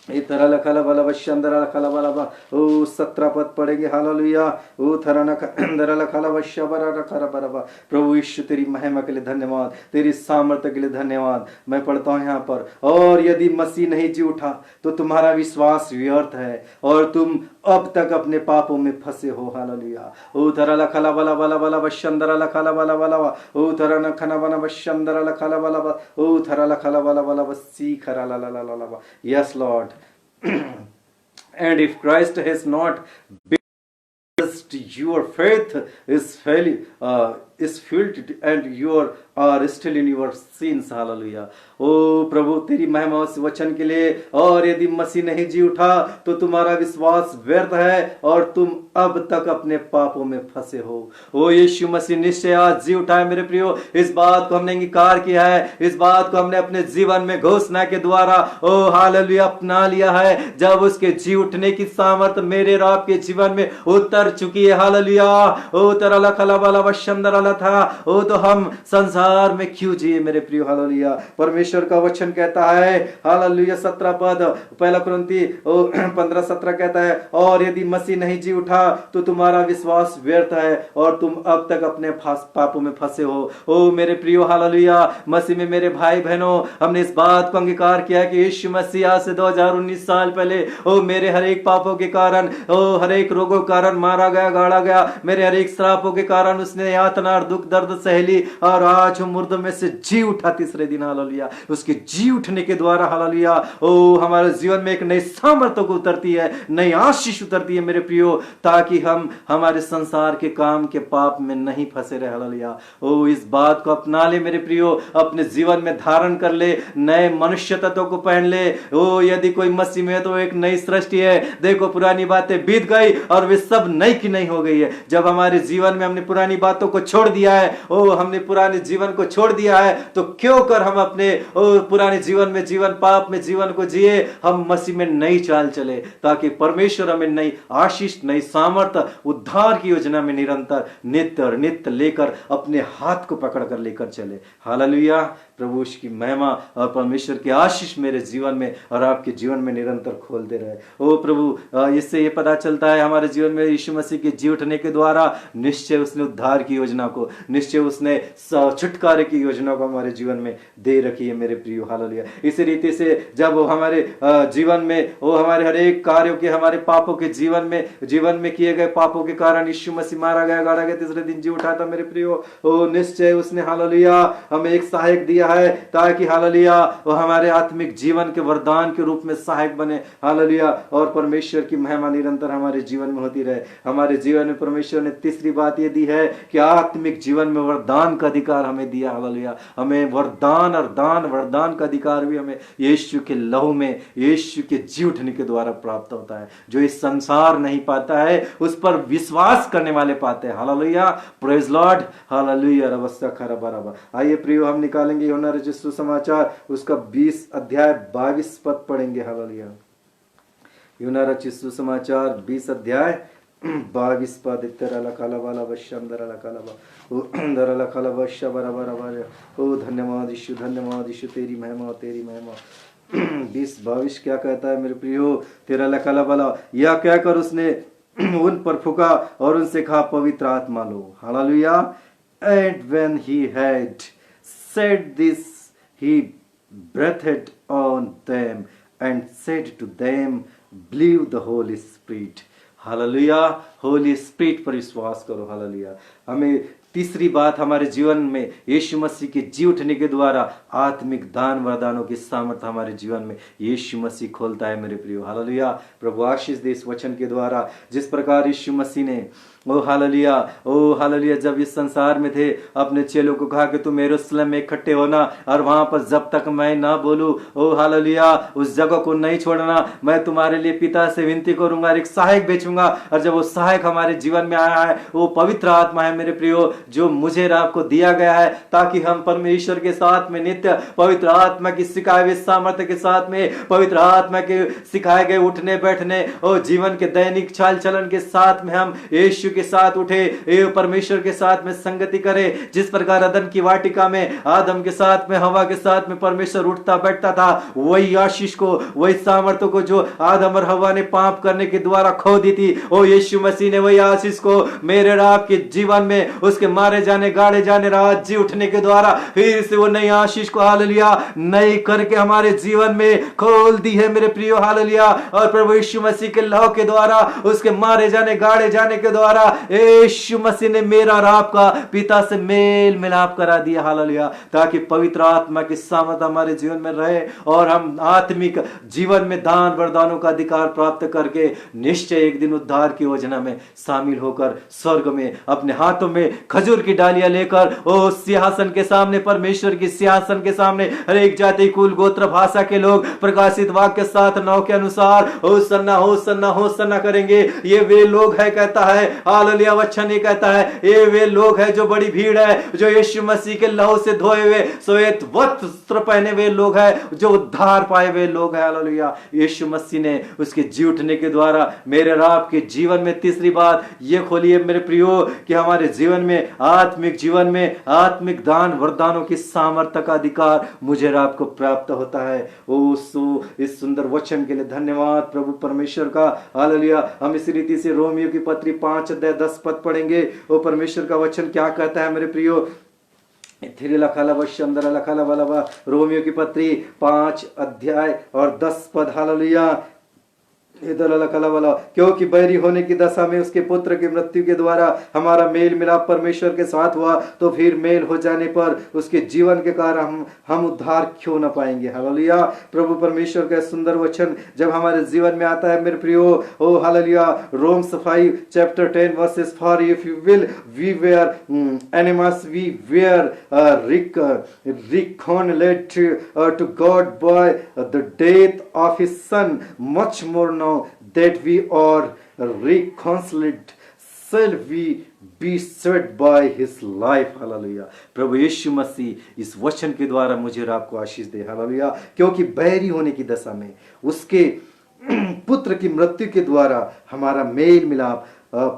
इतरा लखला बला बशंदरा लखला बला बा ओ 17 पद पढ़ेंगे हालेलुया। ओ थराना अंदरा लखला बशबरा रखरा बरबा। प्रभु यीशु तेरी महिमा के लिए धन्यवाद, तेरी सामर्थ्य के लिए धन्यवाद। मैं पढ़ता हूँ यहाँ पर, और यदि मसीह नहीं जी उठा तो तुम्हारा विश्वास व्यर्थ है और तुम अब तक अपने पापों में फंसे हो। हालेलुया। ओ थरा लखला बला बला बला बशंदरा लखला बला बला बा। ओ थरा खना बना बशंदरा लखला बला बा। ओ थरा लखला बला बला बसी खरा ला ला ला ला बा। Yes Lord. And if Christ has not built, your faith is filled and you are still in your sins. Hallelujah. ओ प्रभु तेरी महिमा उस वचन के लिए, और यदि मसीह नहीं जी उठा तो तुम्हारा विश्वास व्यर्थ है और तुम अब तक अपने पापों में फंसे हो। ओ यीशु मसीह निश्चय आज जी उठा है मेरे प्रियो। इस बात को हमने अंगीकार किया है, इस बात को हमने अपने जीवन में घोषणा के द्वारा ओ हालेलुया अपना लिया है। जब उसके जी उठने की सामर्थ्य मेरे और आपके जीवन में उतर चुकी है। हालेलुया। ओ तेरा लखला वाला वशंदर था, ओ तो हम संसार में क्यों जिए मेरे प्रियो। हालेलुया। परमेश्वर का वचन कहता है हालेलुया 17 पद, पहला कुरिन्थी 15:17 कहता है, और यदि मसीह नहीं जी उठा तो तुम्हारा विश्वास व्यर्थ है और तुम अब तक अपने पापों में फंसे हो। ओ मेरे प्रियो हालेलुया। मसीह में मेरे भाई बहनों, हमने इस बात को अंगीकार किया कि यीशु मसीह आज से 2019 साल पहले ओ मेरे हर एक पापों के कारण, ओ हर एक रोगों के कारण मारा गया, गाड़ा गया। मेरे हर एक श्रापों के कारण उसने यातना और दुख दर्द सहली, और आज हम मुर्दों में से जी उठा तीसरे दिन। हालेलुया। उसके जी उठने के द्वारा हालेलुया ओ हमारे जीवन में एक नई सामर्थ्य को उतरती है, नई आशीष उतरती है मेरे प्रियो, ताकि हम हमारे संसार के काम के पाप में नहीं फंसे रहे। हालेलुया। ओ इस बात को अपना ले मेरे प्रियो, अपने जीवन में धारण कर ले, नए मनुष्य तत्व को पहन ले। ओ यदि कोई मसीह में है तो एक नई सृष्टि है। देखो पुरानी बातें बीत गई और वे सब नई की नई हो गई है। जब हमारे जीवन में हमने पुरानी बातों को छोड़ दिया है, ओ हमने पुराने जीवन को छोड़ दिया है, तो क्यों कर हम अपने पुराने जीवन में जीवन पाप में जीवन को जिए। हम मसीह में नई चाल चले, ताकि परमेश्वर हमें नई आशीष, नई सामर्थ्य, उद्धार की योजना में निरंतर नित्य और नित्य लेकर अपने हाथ को पकड़कर लेकर चले। हालेलुया। प्रभु की महिमा और परमेश्वर की आशीष मेरे जीवन में और आपके जीवन में निरंतर खोलते रहे। ओ प्रभु इससे ये पता चलता है हमारे जीवन में यीशु मसीह के जी उठने के द्वारा निश्चय उसने उद्धार की योजना को, निश्चय उसने छुटकारे की योजना को हमारे जीवन में दे रखी है मेरे प्रियो। हालेलुया। इसी रीति से जब वो हमारे जीवन में वो हमारे हर एक कार्यों के, हमारे पापों के जीवन में किए गए पापों के कारण यीशु मसीह मारा गया, गाड़ा गया, तीसरे दिन जी उठा था मेरे प्रियो। ओ निश्चय उसने हालेलुया हमें एक सहायक दिया है, ताकि हालेलुया वो हमारे आत्मिक जीवन के वरदान के रूप में सहायक बने। हालेलुया। और परमेश्वर की महिमा निरंतर हमारे जीवन में होती रहे। हमारे जीवन में परमेश्वर ने तीसरी बात ये दी है कि आत्मिक जीवन में वरदान का अधिकार हमें दिया। हालेलुया। हमें वरदान और वरदान का अधिकार भी हमें यीशु के लहू में, यीशु के जी उठने के द्वारा प्राप्त होता है। जो इस संसार नहीं पाता है उस पर विश्वास करने वाले पाते हैं। हालेलुया। Praise Lord. हालेलुया। रबस्ता खरा बराबर। आइए प्रियो हम निकालेंगे यूहन्ना रचित सुसमाचार उसका 20 अध्याय 22 पद पढ़ेंगे। हालेलुया। यूहन्ना रचित सुसमाचार 20 अध्याय 22 पद। तेरा काला वाला बशम दरा काला बा दरा काला बशा बराबर। ओ धन्यवाद यीशु, धन्यवाद यीशु, तेरी महिमा, तेरी महिमा। 20-22 क्या कहता है मेरे प्रियो। तेरा लकाला वाला यह कहकर उसने उन पर फूका और उनसे कहा पवित्र आत्मा लो। Hallelujah. And when he had said this, he breathed on them and said to them, believe the Holy Spirit. Hallelujah. Holi spirit पर विश्वास करो। हालेलुया। हमें तीसरी बात हमारे जीवन में यीशु मसीह के जी उठने के द्वारा आत्मिक दान वरदानों की सामर्थ्य हमारे जीवन में यीशु मसीह खोलता है मेरे प्रियो। हालेलुया। प्रभु आशीष दे इस वचन के द्वारा। जिस प्रकार यीशु मसीह ने ओ हालेलुया जब इस संसार में थे अपने चेलों को कहा कि तुम यरूशलेम में इकट्ठे होना और वहां पर जब तक मैं ना बोलूं, ओ हालेलुया उस जगह को नहीं छोड़ना। मैं तुम्हारे लिए पिता से विनती करूंगा, एक सहायक भेजूंगा। और जब वो सहायक हमारे जीवन में आया है, वो पवित्र आत्मा है मेरे प्रियो, जो मुझे और आपको दिया गया है, ताकि हम परमेश्वर के साथ में नित्य पवित्र आत्मा की सिखाए हुए सामर्थ्य के साथ में, पवित्र आत्मा के सिखाए गए उठने बैठने और जीवन के दैनिक चाल चलन के साथ में हम यीशु के साथ उठे, परमेश्वर के साथ में संगति करें। जिस प्रकार अदन की वाटिका में आदम के साथ में, हवा के साथ में परमेश्वर उठता बैठता था, वही आशीष को, वही सामर्थ्य को जो आदम और हवा ने पाप करने के द्वारा खो दी थी, ओ यीशु मसीह ने वही आशीष को मेरे और आपके जीवन में, उसके मारे जाने गाड़े जाने रात जी उठने के द्वारा फिर से वो नई आशीष को हालेलुया नई करके हमारे जीवन में खोल दी है मेरे प्रियो, हालेलुया। और प्रभु यीशु मसीह के लहू के द्वारा, उसके मारे जाने गाड़े जाने के द्वारा यीशु मसीह ने मेरा और आपका पिता से मेल मिलाप करा दिया, हालेलुया, ताकि पवित्र आत्मा की सामर्थ हमारे जीवन में रहे और हम आत्मिक जीवन में दान वरदानों का अधिकार प्राप्त करके निश्चय एक दिन उद्धार की योजना में शामिल होकर स्वर्ग में अपने हाथों में खजूर की डालियां लेकर ओ सिंहासन के सामने, परमेश्वर की सिंहासन के सामने हर एक जाति कुल गोत्र भाषा के लोग प्रकाशित वाक्य 7:9 के अनुसार होसन्ना होसन्ना होसन्ना करेंगे। ये वे लोग है, कहता है हालेलुया, वचन ये कहता है ये वे लोग है जो बड़ी भीड़ है, जो यीशु मसीह के लहू से धोए हुए श्वेत वस्त्र पहने हुए लोग है, जो उद्धार पाए हुए लोग है, हालेलुया। यीशु मसीह ने उसके जी उठने के द्वारा मेरे और आपके जीवन में, तीसरी बात ये खोलिए मेरे प्रियो कि हमारे जीवन में, आत्मिक जीवन में आत्मिक दान वरदानों की सामर्थ्य का अधिकार मुझे और आपको प्राप्त होता है। ओ सो इस सुंदर वचन के लिए धन्यवाद प्रभु परमेश्वर का, हालेलुया। हम इस रीति से रोमियो की पत्री 5:10 पढ़ेंगे। ओ परमेश्वर का वचन क्या कहता है मेरे प्रियो, रोमियो की पत्री 5:10 हालेलुया। क्योंकि बैरी होने की दशा में उसके पुत्र की मृत्यु के द्वारा हमारा मेल मिलाप परमेश्वर के साथ हुआ, तो फिर मेल हो जाने पर उसके जीवन के कारण हम उद्धार क्यों न पाएंगे, हालेलुया। प्रभु परमेश्वर का सुंदर वचन जब हमारे जीवन में आता है मेरे प्रियो, ओ hallelujah, Romans 5:10 if you will we were enemies we were reconciled to God by the death of his son, much more now that we are reconciled shall we be saved by his life, hallelujah. प्रभु यीशु मसीह इस वचन के द्वारा मुझे और आपको आशीष दे, हालेलुया। क्योंकि बैरी होने की दशा में उसके पुत्र की मृत्यु के द्वारा हमारा मेल मिलाप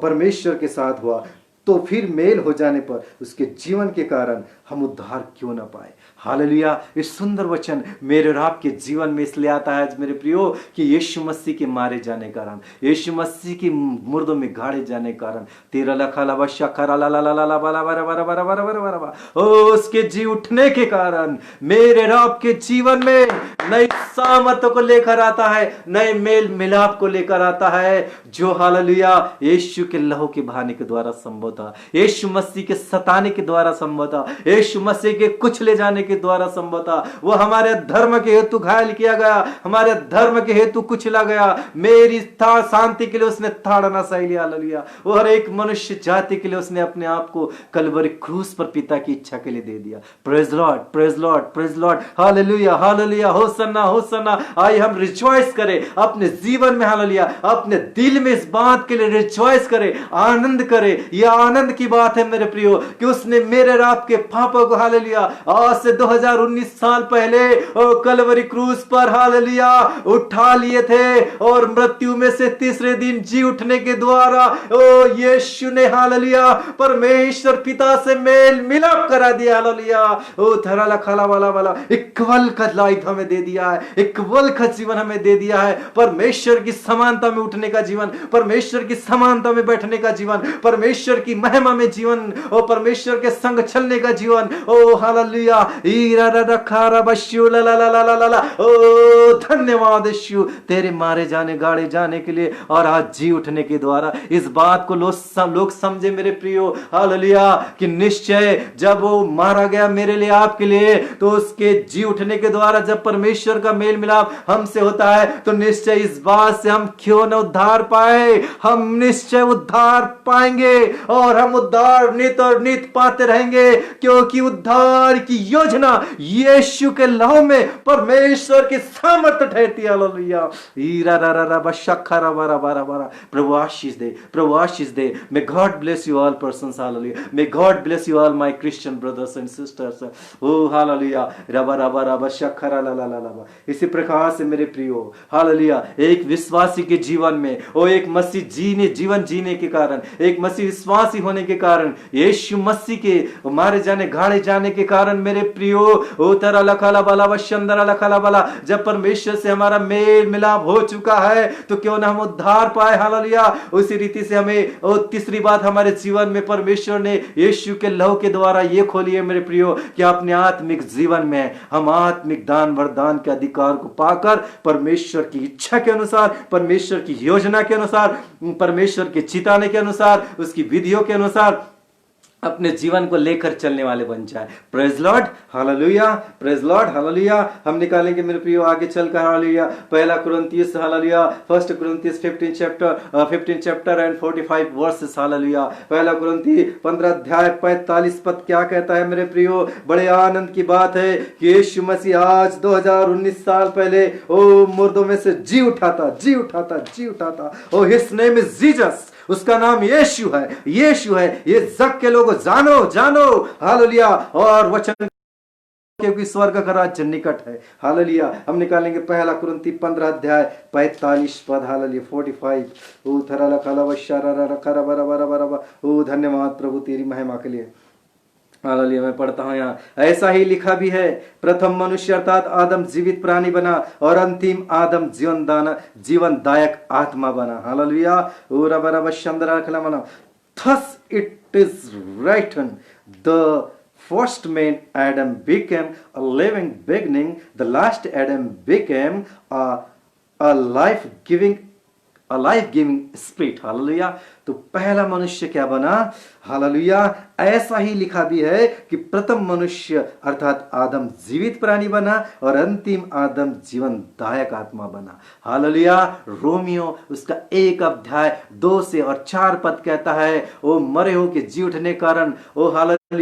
परमेश्वर के साथ हुआ, तो फिर मेल हो जाने पर उसके जीवन के कारण हम उद्धार क्यों ना पाए, हालेलुया। इस सुंदर वचन मेरे और आपके जीवन में इसलिए आता है मेरे प्रियो कि यीशु मसीह के मारे जाने के कारण, यीशु मसीह की मुर्दों में गाड़े जाने के कारण, तेरा लखा लबशा खरा ला ला ला ला बरा बरा बरा बरा बरा बरा बरा ओ उसके जी उठने के कारण मेरे और आपके जीवन में नई सामर्थ्य को लेकर आता है, नए मेल मिलाप को लेकर आता है, जो हालेलुया यीशु के लहू के बहाने के द्वारा संभव था, यीशु मसीह के सताने के द्वारा संभव था, यीशु मसीह के कुचले जाने के द्वारा संभव था। वो हमारे धर्म के हेतु घायल किया गया, हमारे धर्म के हेतु कुचला गया, मेरी शांति के लिए उसने ताड़ना सह लिया, हालेलुया। वो हर एक मनुष्य जाति के लिए उसने अपने आप को कलवरी क्रूस पर पिता की इच्छा के लिए दे दिया। Praise Lord, praise Lord, praise Lord, hallelujah, hallelujah, Hosanna, Hosanna. आइए हम रिजॉइस करें अपने जीवन में, हालेलुया, अपने दिल में इस बात के लिए रिजॉइस करें, आनंद करें। यह आनंद की बात है मेरे प्रियो कि उसने मेरे रात के पापों को, हालेलुया, आज से 2019 साल पहले कलवरी क्रूस पर, हालेलुया, उठा लिए थे और मृत्यु में से तीसरे दिन जी उठने के द्वारा ओ यीशु ने, हालेलुया, परमेश्वर पिता से मेल मिलाप करा दिया, हालेलुया। ओ धराला खाला वाला वाला इक्वल का लाइफ हमें दे दिया है, इक्वल का जीवन हमें दे दिया है, परमेश्वर की समानता में उठने का जीवन, परमेश्वर की समानता में बैठने का जीवन, परमेश्वर की महिमा में जीवन, और परमेश्वर के संग चलने का जीवन। ओ हालेलुया, ओ धन्यवाद यीशु तेरे मारे जाने गाड़े जाने के लिए और आज जी उठने के द्वारा। इस बात को लोग समझे मेरे प्रियो, हालेलुया, कि निश्चय जब वो मारा गया मेरे लिए आपके लिए, तो उसके जी उठने के द्वारा जब परमेश्वर का मेल मिलाप हमसे होता है, तो निश्चय इस बात से हम क्यों न उद्धार पाए, हम निश्चय उद्धार पाएंगे और हम उद्धार नित और नित पाते रहेंगे, क्योंकि उद्धार की योजना ना यीशु के लहू में परमेश्वर की सामर्थ ठहरती है। हालेलुया। ईरा रा रा रा बशक्खा रा बारा बारा बारा। प्रभु आशीष दे, प्रभु आशीष दे। May God bless you all persons. Hallelujah. May God bless you all my Christian brothers and sisters. ओ हालेलुया। रबा रबा रबा शक्खा रा ला ला ला ला। इसी प्रकार से मेरे प्रियो, हालेलुया, एक विश्वासी के जीवन में, ओ एक मसीह जीवन जीने के कारण, एक मसीह विश्वासी होने के कारण, यीशु मसीह के मारे जाने गाड़े जाने के कारण मेरे प्रियो, ओ तरा लखाला बाला वशंदरा लखाला बाला, जब परमेश्वर से हमारा मेल मिलाप हो चुका है तो क्यों ना हम उद्धार पाए। हालेलुया। उसी रीति से हमें, ओ तीसरी बात, हमारे जीवन में परमेश्वर ने यीशु के लहू के द्वारा ये खोली है मेरे प्रियो कि अपने आत्मिक जीवन में हम आत्मिक दान वरदान के अधिकार को पाकर परमेश्वर की इच्छा के अनुसार, परमेश्वर की योजना के अनुसार, परमेश्वर के चिताने के अनुसार, उसकी विधियों के अनुसार अपने जीवन को लेकर चलने वाले बन जाए। Praise Lord, hallelujah, praise Lord, hallelujah. हम निकालेंगे मेरे प्रियो आगे चलकर, हालेलुया, पहला Corinthians, hallelujah, first Corinthians 15 chapter and 45 verses. Hallelujah. पहला कुरिन्थी 15 अध्याय 45 पद क्या कहता है मेरे प्रियो? बड़े आनंद की बात है कि यीशु मसीह आज 2019 साल पहले ओ मुर्दों में से जी उठाता। ओ हिज नेम इज जीसस। उसका नाम यीशु है, यीशु है। ये जग के लोगों जानो, हालेलुया। और वचन क्योंकि स्वर्ग का राज्य निकट है। हालेलुया। हम निकालेंगे पहला कुरिन्थी 15 अध्याय 45 पद। हालेलुया। 45। ओ थरा लखाला वशारा रखा बरा बरा बरा। ओ धन्यवाद प्रभु तेरी महिमा के लिए। हालेलुया। मैं पढ़ता हूं यहाँ, ऐसा ही लिखा भी है, प्रथम मनुष्य अर्थात आदम जीवित प्राणी बना और अंतिम आदम जीवनदायक आत्मा बना। हालेलुया। ओ रबा रबा शंदरा खला मना। Thus it is written, the first man Adam became a living beginning, the last Adam became a life-giving spirit. Hallelujah. तो पहला मनुष्य क्या बना? हालेलुया। ऐसा ही लिखा भी है कि प्रथम मनुष्य अर्थात आदम जीवित प्राणी बना और अंतिम आदम जीवनदायक आत्मा बना। हालेलुया। रोमियो उसका 1 अध्याय 2 से और 4 पद कहता है, ओ मरे हो के जी उठने कारण, ओ हालेलुया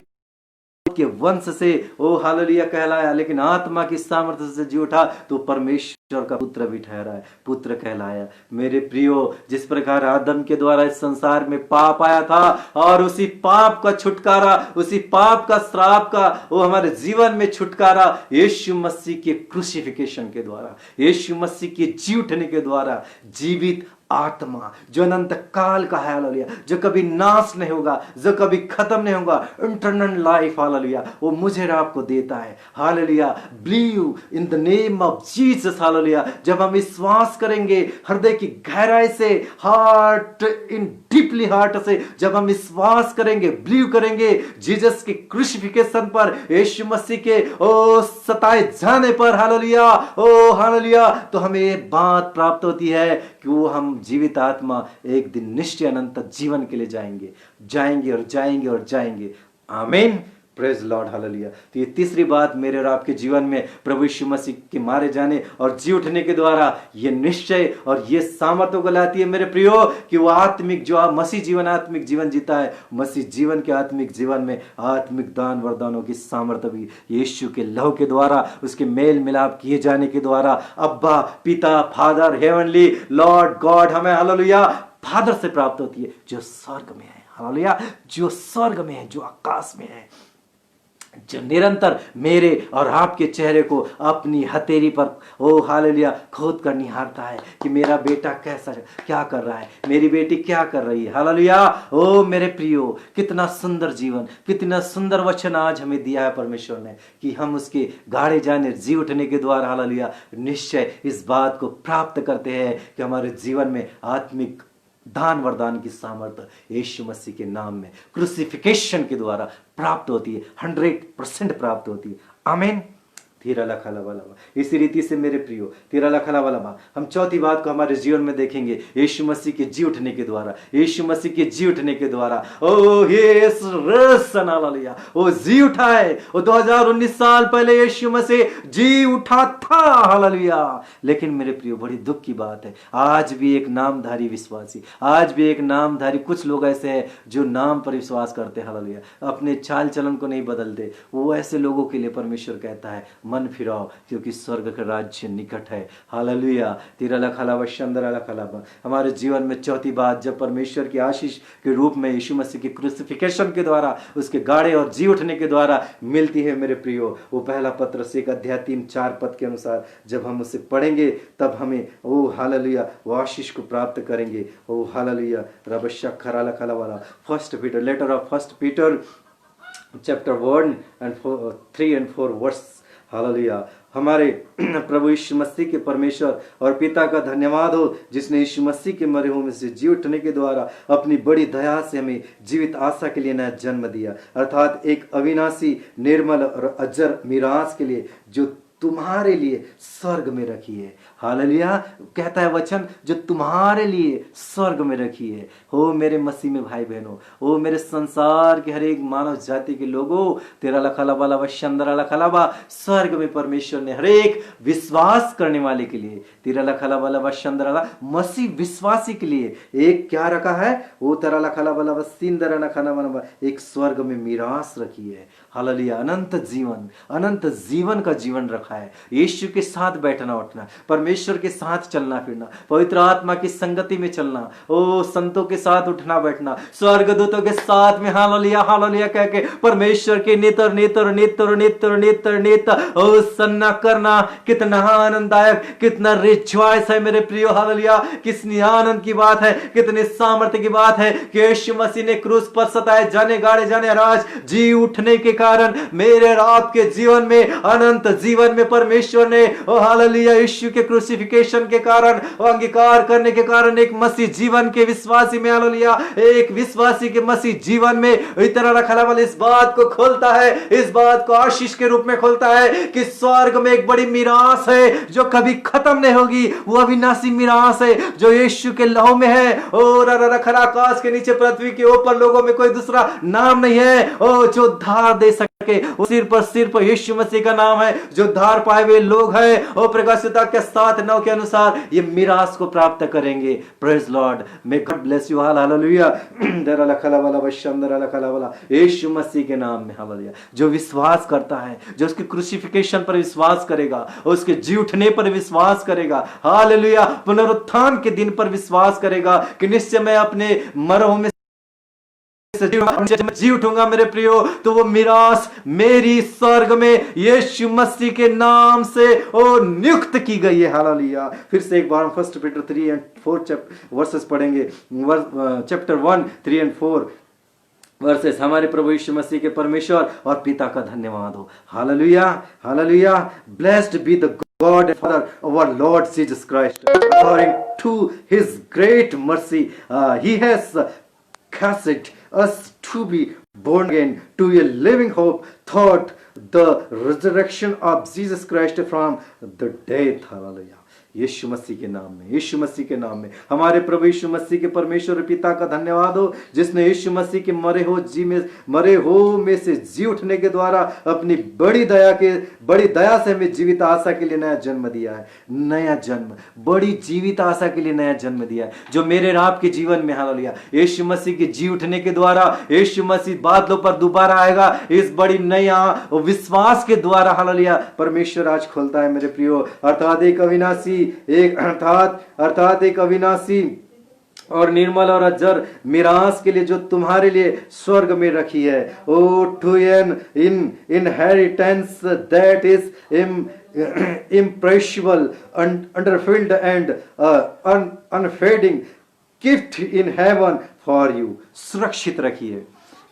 के वंश से, ओ हालेलुया कहलाया, लेकिन आत्मा की सामर्थ्य से जी उठा तो परमेश्वर का पुत्र भी ठहरा है, पुत्र कहलाया। मेरे प्रियो, जिस प्रकार आदम के द्वारा इस संसार में पाप आया था और उसी पाप का छुटकारा, उसी पाप का श्राप का वो हमारे जीवन में छुटकारा यीशु मसीह के क्रूसिफिकेशन के द्वारा, यीशु मसीह के जी उठने के द्वारा, जीवित आत्मा जो अनंत काल का है, हालेलुया, जो कभी नाश नहीं होगा, जो कभी खत्म नहीं होगा, इंटरनल लाइफ, हालेलुया, वो मुझे और आपको देता है। Hallelujah. Believe in the name of Jesus. Hallelujah. जब हम विश्वास करेंगे हृदय की गहराई से, हार्ट इन डीपली हार्ट से जब हम विश्वास करेंगे, बिलीव करेंगे जीसस के क्रूसिफिकेशन पर, यीशु मसीह के ओ सताए जाने पर, हालेलुया, ओ हालेलुया, तो हमें ये बात प्राप्त होती है कि वो हम जीवित आत्मा एक दिन निश्चय अनंत जीवन के लिए जाएंगे। आमीन। Praise Lord. हालेलुया। तो ये तीसरी बात मेरे और आपके जीवन में प्रभु यीशु मसीह के मारे जाने और जी उठने के द्वारा ये निश्चय और ये सामर्थ्य को लाती है मेरे प्रियो कि वो आत्मिक जो मसीह जीवन आत्मिक जीवन जीता है, मसीह जीवन के आत्मिक जीवन में आत्मिक दान वरदानों की सामर्थ्य भी यीशु के लहू के द्वारा, उसके मेल मिलाप किए जाने के द्वारा, अब्बा पिता फादर हेवनली लॉर्ड गॉड हमें, हालेलुया, फादर से प्राप्त होती है जो स्वर्ग में है। हालेलुया। जो स्वर्ग में है, जो आकाश में है, जो निरंतर मेरे और आपके चेहरे को अपनी हथेली पर, ओ हालेलुया, खोद कर निहारता है कि मेरा बेटा कैसा क्या कर रहा है, मेरी बेटी क्या कर रही है। हालेलुया। ओ मेरे प्रियो, कितना सुंदर जीवन, कितना सुंदर वचन आज हमें दिया है परमेश्वर ने कि हम उसके गाड़े जाने जी उठने के द्वारा, हालेलुया, निश्चय इस बात को प्राप्त करते हैं कि हमारे जीवन में आत्मिक दान वरदान की सामर्थ्य यीशु मसीह के नाम में क्रूसिफिकेशन के द्वारा प्राप्त होती है, 100% प्राप्त होती है। आमीन। तीरा लखा लवा लवा। इसी रीति से मेरे प्रियो तीरा लखा लवा लवा, हम चौथी बात को हमारे जीवन में देखेंगे यीशु मसीह के जी उठने के द्वारा, यीशु मसीह के जी उठने के द्वारा। ओ यस रसना लिया, वो जी उठा है। वो 2019 साल पहले यीशु मसीह जी उठा था, हालेलुया। लेकिन मेरे प्रियो बड़ी दुख की बात है, आज भी एक नामधारी विश्वासी, आज भी एक नामधारी कुछ लोग ऐसे हैं जो नाम पर विश्वास करते हैं, हालेलुया, अपने चाल चलन को नहीं बदलते। वो ऐसे लोगों के लिए परमेश्वर कहता है मन फिराओ, क्योंकि स्वर्ग का राज्य निकट है, हालेलुया। तीरा लखलावा शंदरा लखलावा। हमारे जीवन में चौथी बात, जब परमेश्वर की आशीष के रूप में यीशु मसीह की क्रूसिफिकेशन के द्वारा, उसके गाड़े और जी उठने के द्वारा मिलती है मेरे प्रियो, वो पहला पत्रस 1:3-4 के अनुसार जब हम उसे पढ़ेंगे तब हमें ओ हालेलुया वो आशीष को प्राप्त करेंगे। ओ हालेलुया रबशा खरा लखलावा। First Peter, letter of first Peter chapter 1:3-4 verse, hallelujah. हमारे प्रभु यीशु मसीह के परमेश्वर और पिता का धन्यवाद हो, जिसने यीशु मसीह के मरे हुए में से जी उठने के द्वारा अपनी बड़ी दया से हमें जीवित आशा के लिए नया जन्म दिया, अर्थात एक अविनाशी, निर्मल और अजर मीरास के लिए जो तुम्हारे लिए स्वर्ग में रखी है। हालेलुया। कहता है वचन, जो तुम्हारे लिए स्वर्ग में रखी है। हो मेरे मसीह में भाई बहनों, ओ मेरे संसार के हर एक मानव जाति के लोगों, तेरा लखलावा लवा शंदरा लखलावा, स्वर्ग में परमेश्वर ने हर एक विश्वास करने वाले के लिए, तेरा लखलावा लवा शंदरा मसीह विश्वासी के लिए एक क्या रखा है, वो तेरा लखलावा लवा सिंदरा लखलावा, एक स्वर्ग में मीरास रखी है। हालेलुया। अनंत जीवन, अनंत जीवन का जीवन रखा है। यीशु के साथ बैठना उठना, परमेश्वर के साथ चलना फिरना, पवित्र आत्मा की संगति में चलना, ओ संतों के साथ उठना बैठना, स्वर्गदूतों के साथ में हालेलुया हालेलुया कह के परमेश्वर के नेत्र नेत्र नेत्र नेत्र नेत्र नेत्र ओ सन्ना करना, कितना आनंददायक, कितना रिजॉइस है मेरे प्रियो, हालेलुया। कितनी आनंद की बात है, कितने सामर्थ्य की बात है कि यीशु मसीह ने क्रूस पर सताए जाने गाड़े जाने राज जी उठने के कारण मेरे और आपके जीवन में, अनंत जीवन में परमेश्वर ने ओ हालेलुया यीशु के क्रूसिफिकेशन के कारण, अंगीकार करने के कारण एक मसीह जीवन के विश्वासी में, हालेलुया, एक विश्वासी के मसीह जीवन में इतना रखलावा इस बात को खोलता है, इस बात को आशीष के रूप में खोलता है कि स्वर्ग में एक बड़ी मीरास है जो कभी खत्म नहीं होगी। वो अविनाशी मीरास है जो यीशु के लहू में है। और रखला आकाश के नीचे पृथ्वी के ऊपर लोगों में कोई दूसरा नाम नहीं है ओ जो धार दे सके। सिर पर यीशु मसीह का नाम है जो धार पाए हुए लोग हैं, और प्रकाशिता के 7:9 के अनुसार ये मिरास को प्राप्त करेंगे। Praise Lord, may God bless you, hallelujah. दरा लखलावा लवा शंदरा लखलावा, यीशु मसीह के नाम में, हालेलुया। जो विश्वास करता है, जो उसके क्रूसिफिकेशन पर विश्वास करेगा, उसके जी उठने पर विश्वास करेगा, हालेलुया, पुनरुत्थान के दिन पर विश्वास करेगा कि निश्चय मैं अपने मरों में जी उठूंगा मेरे प्रियो, तो वो मिरास मेरी स्वर्ग में यीशु मसीह के नाम से ओ नियुक्त की गई है। हालेलुया। फिर से एक बार हम फर्स्ट पीटर 3-4 वर्सेस पढ़ेंगे, चैप्टर 1:3-4 वर्सेस। हमारे प्रभु यीशु मसीह के परमेश्वर और पिता का धन्यवाद हो, hallelujah hallelujah. Blessed be the God and Father of our Lord Jesus Christ, according to his great mercy he has caused us to be born again to a living hope thought the resurrection of Jesus Christ from the dead. Hallelujah. यीशु मसीह के नाम में, यीशु मसीह के नाम में हमारे प्रभु यीशु मसीह के परमेश्वर और पिता का धन्यवाद हो, जिसने यीशु मसीह के मरे हो में से जी उठने के द्वारा अपनी बड़ी दया से हमें जीवित आशा के लिए नया जन्म दिया है। नया जन्म, बड़ी जीवित आशा के लिए नया जन्म दिया है जो मेरे और आपके जीवन में, हालेलुया, यीशु मसीह के जी उठने के द्वारा यीशु मसीह बादलों पर दोबारा आएगा। इस बड़ी नया विश्वास के द्वारा, हालेलुया, परमेश्वर आज खोलता है मेरे प्रियो, अर्थात एक अविनाशी, अर्थात एक अविनाशी और निर्मल और अजर मिरास के लिए जो तुम्हारे लिए स्वर्ग में रखी है। Oh to an inheritance that is imperishable, underfilled and unfading gift in heaven for you. सुरक्षित रखिए,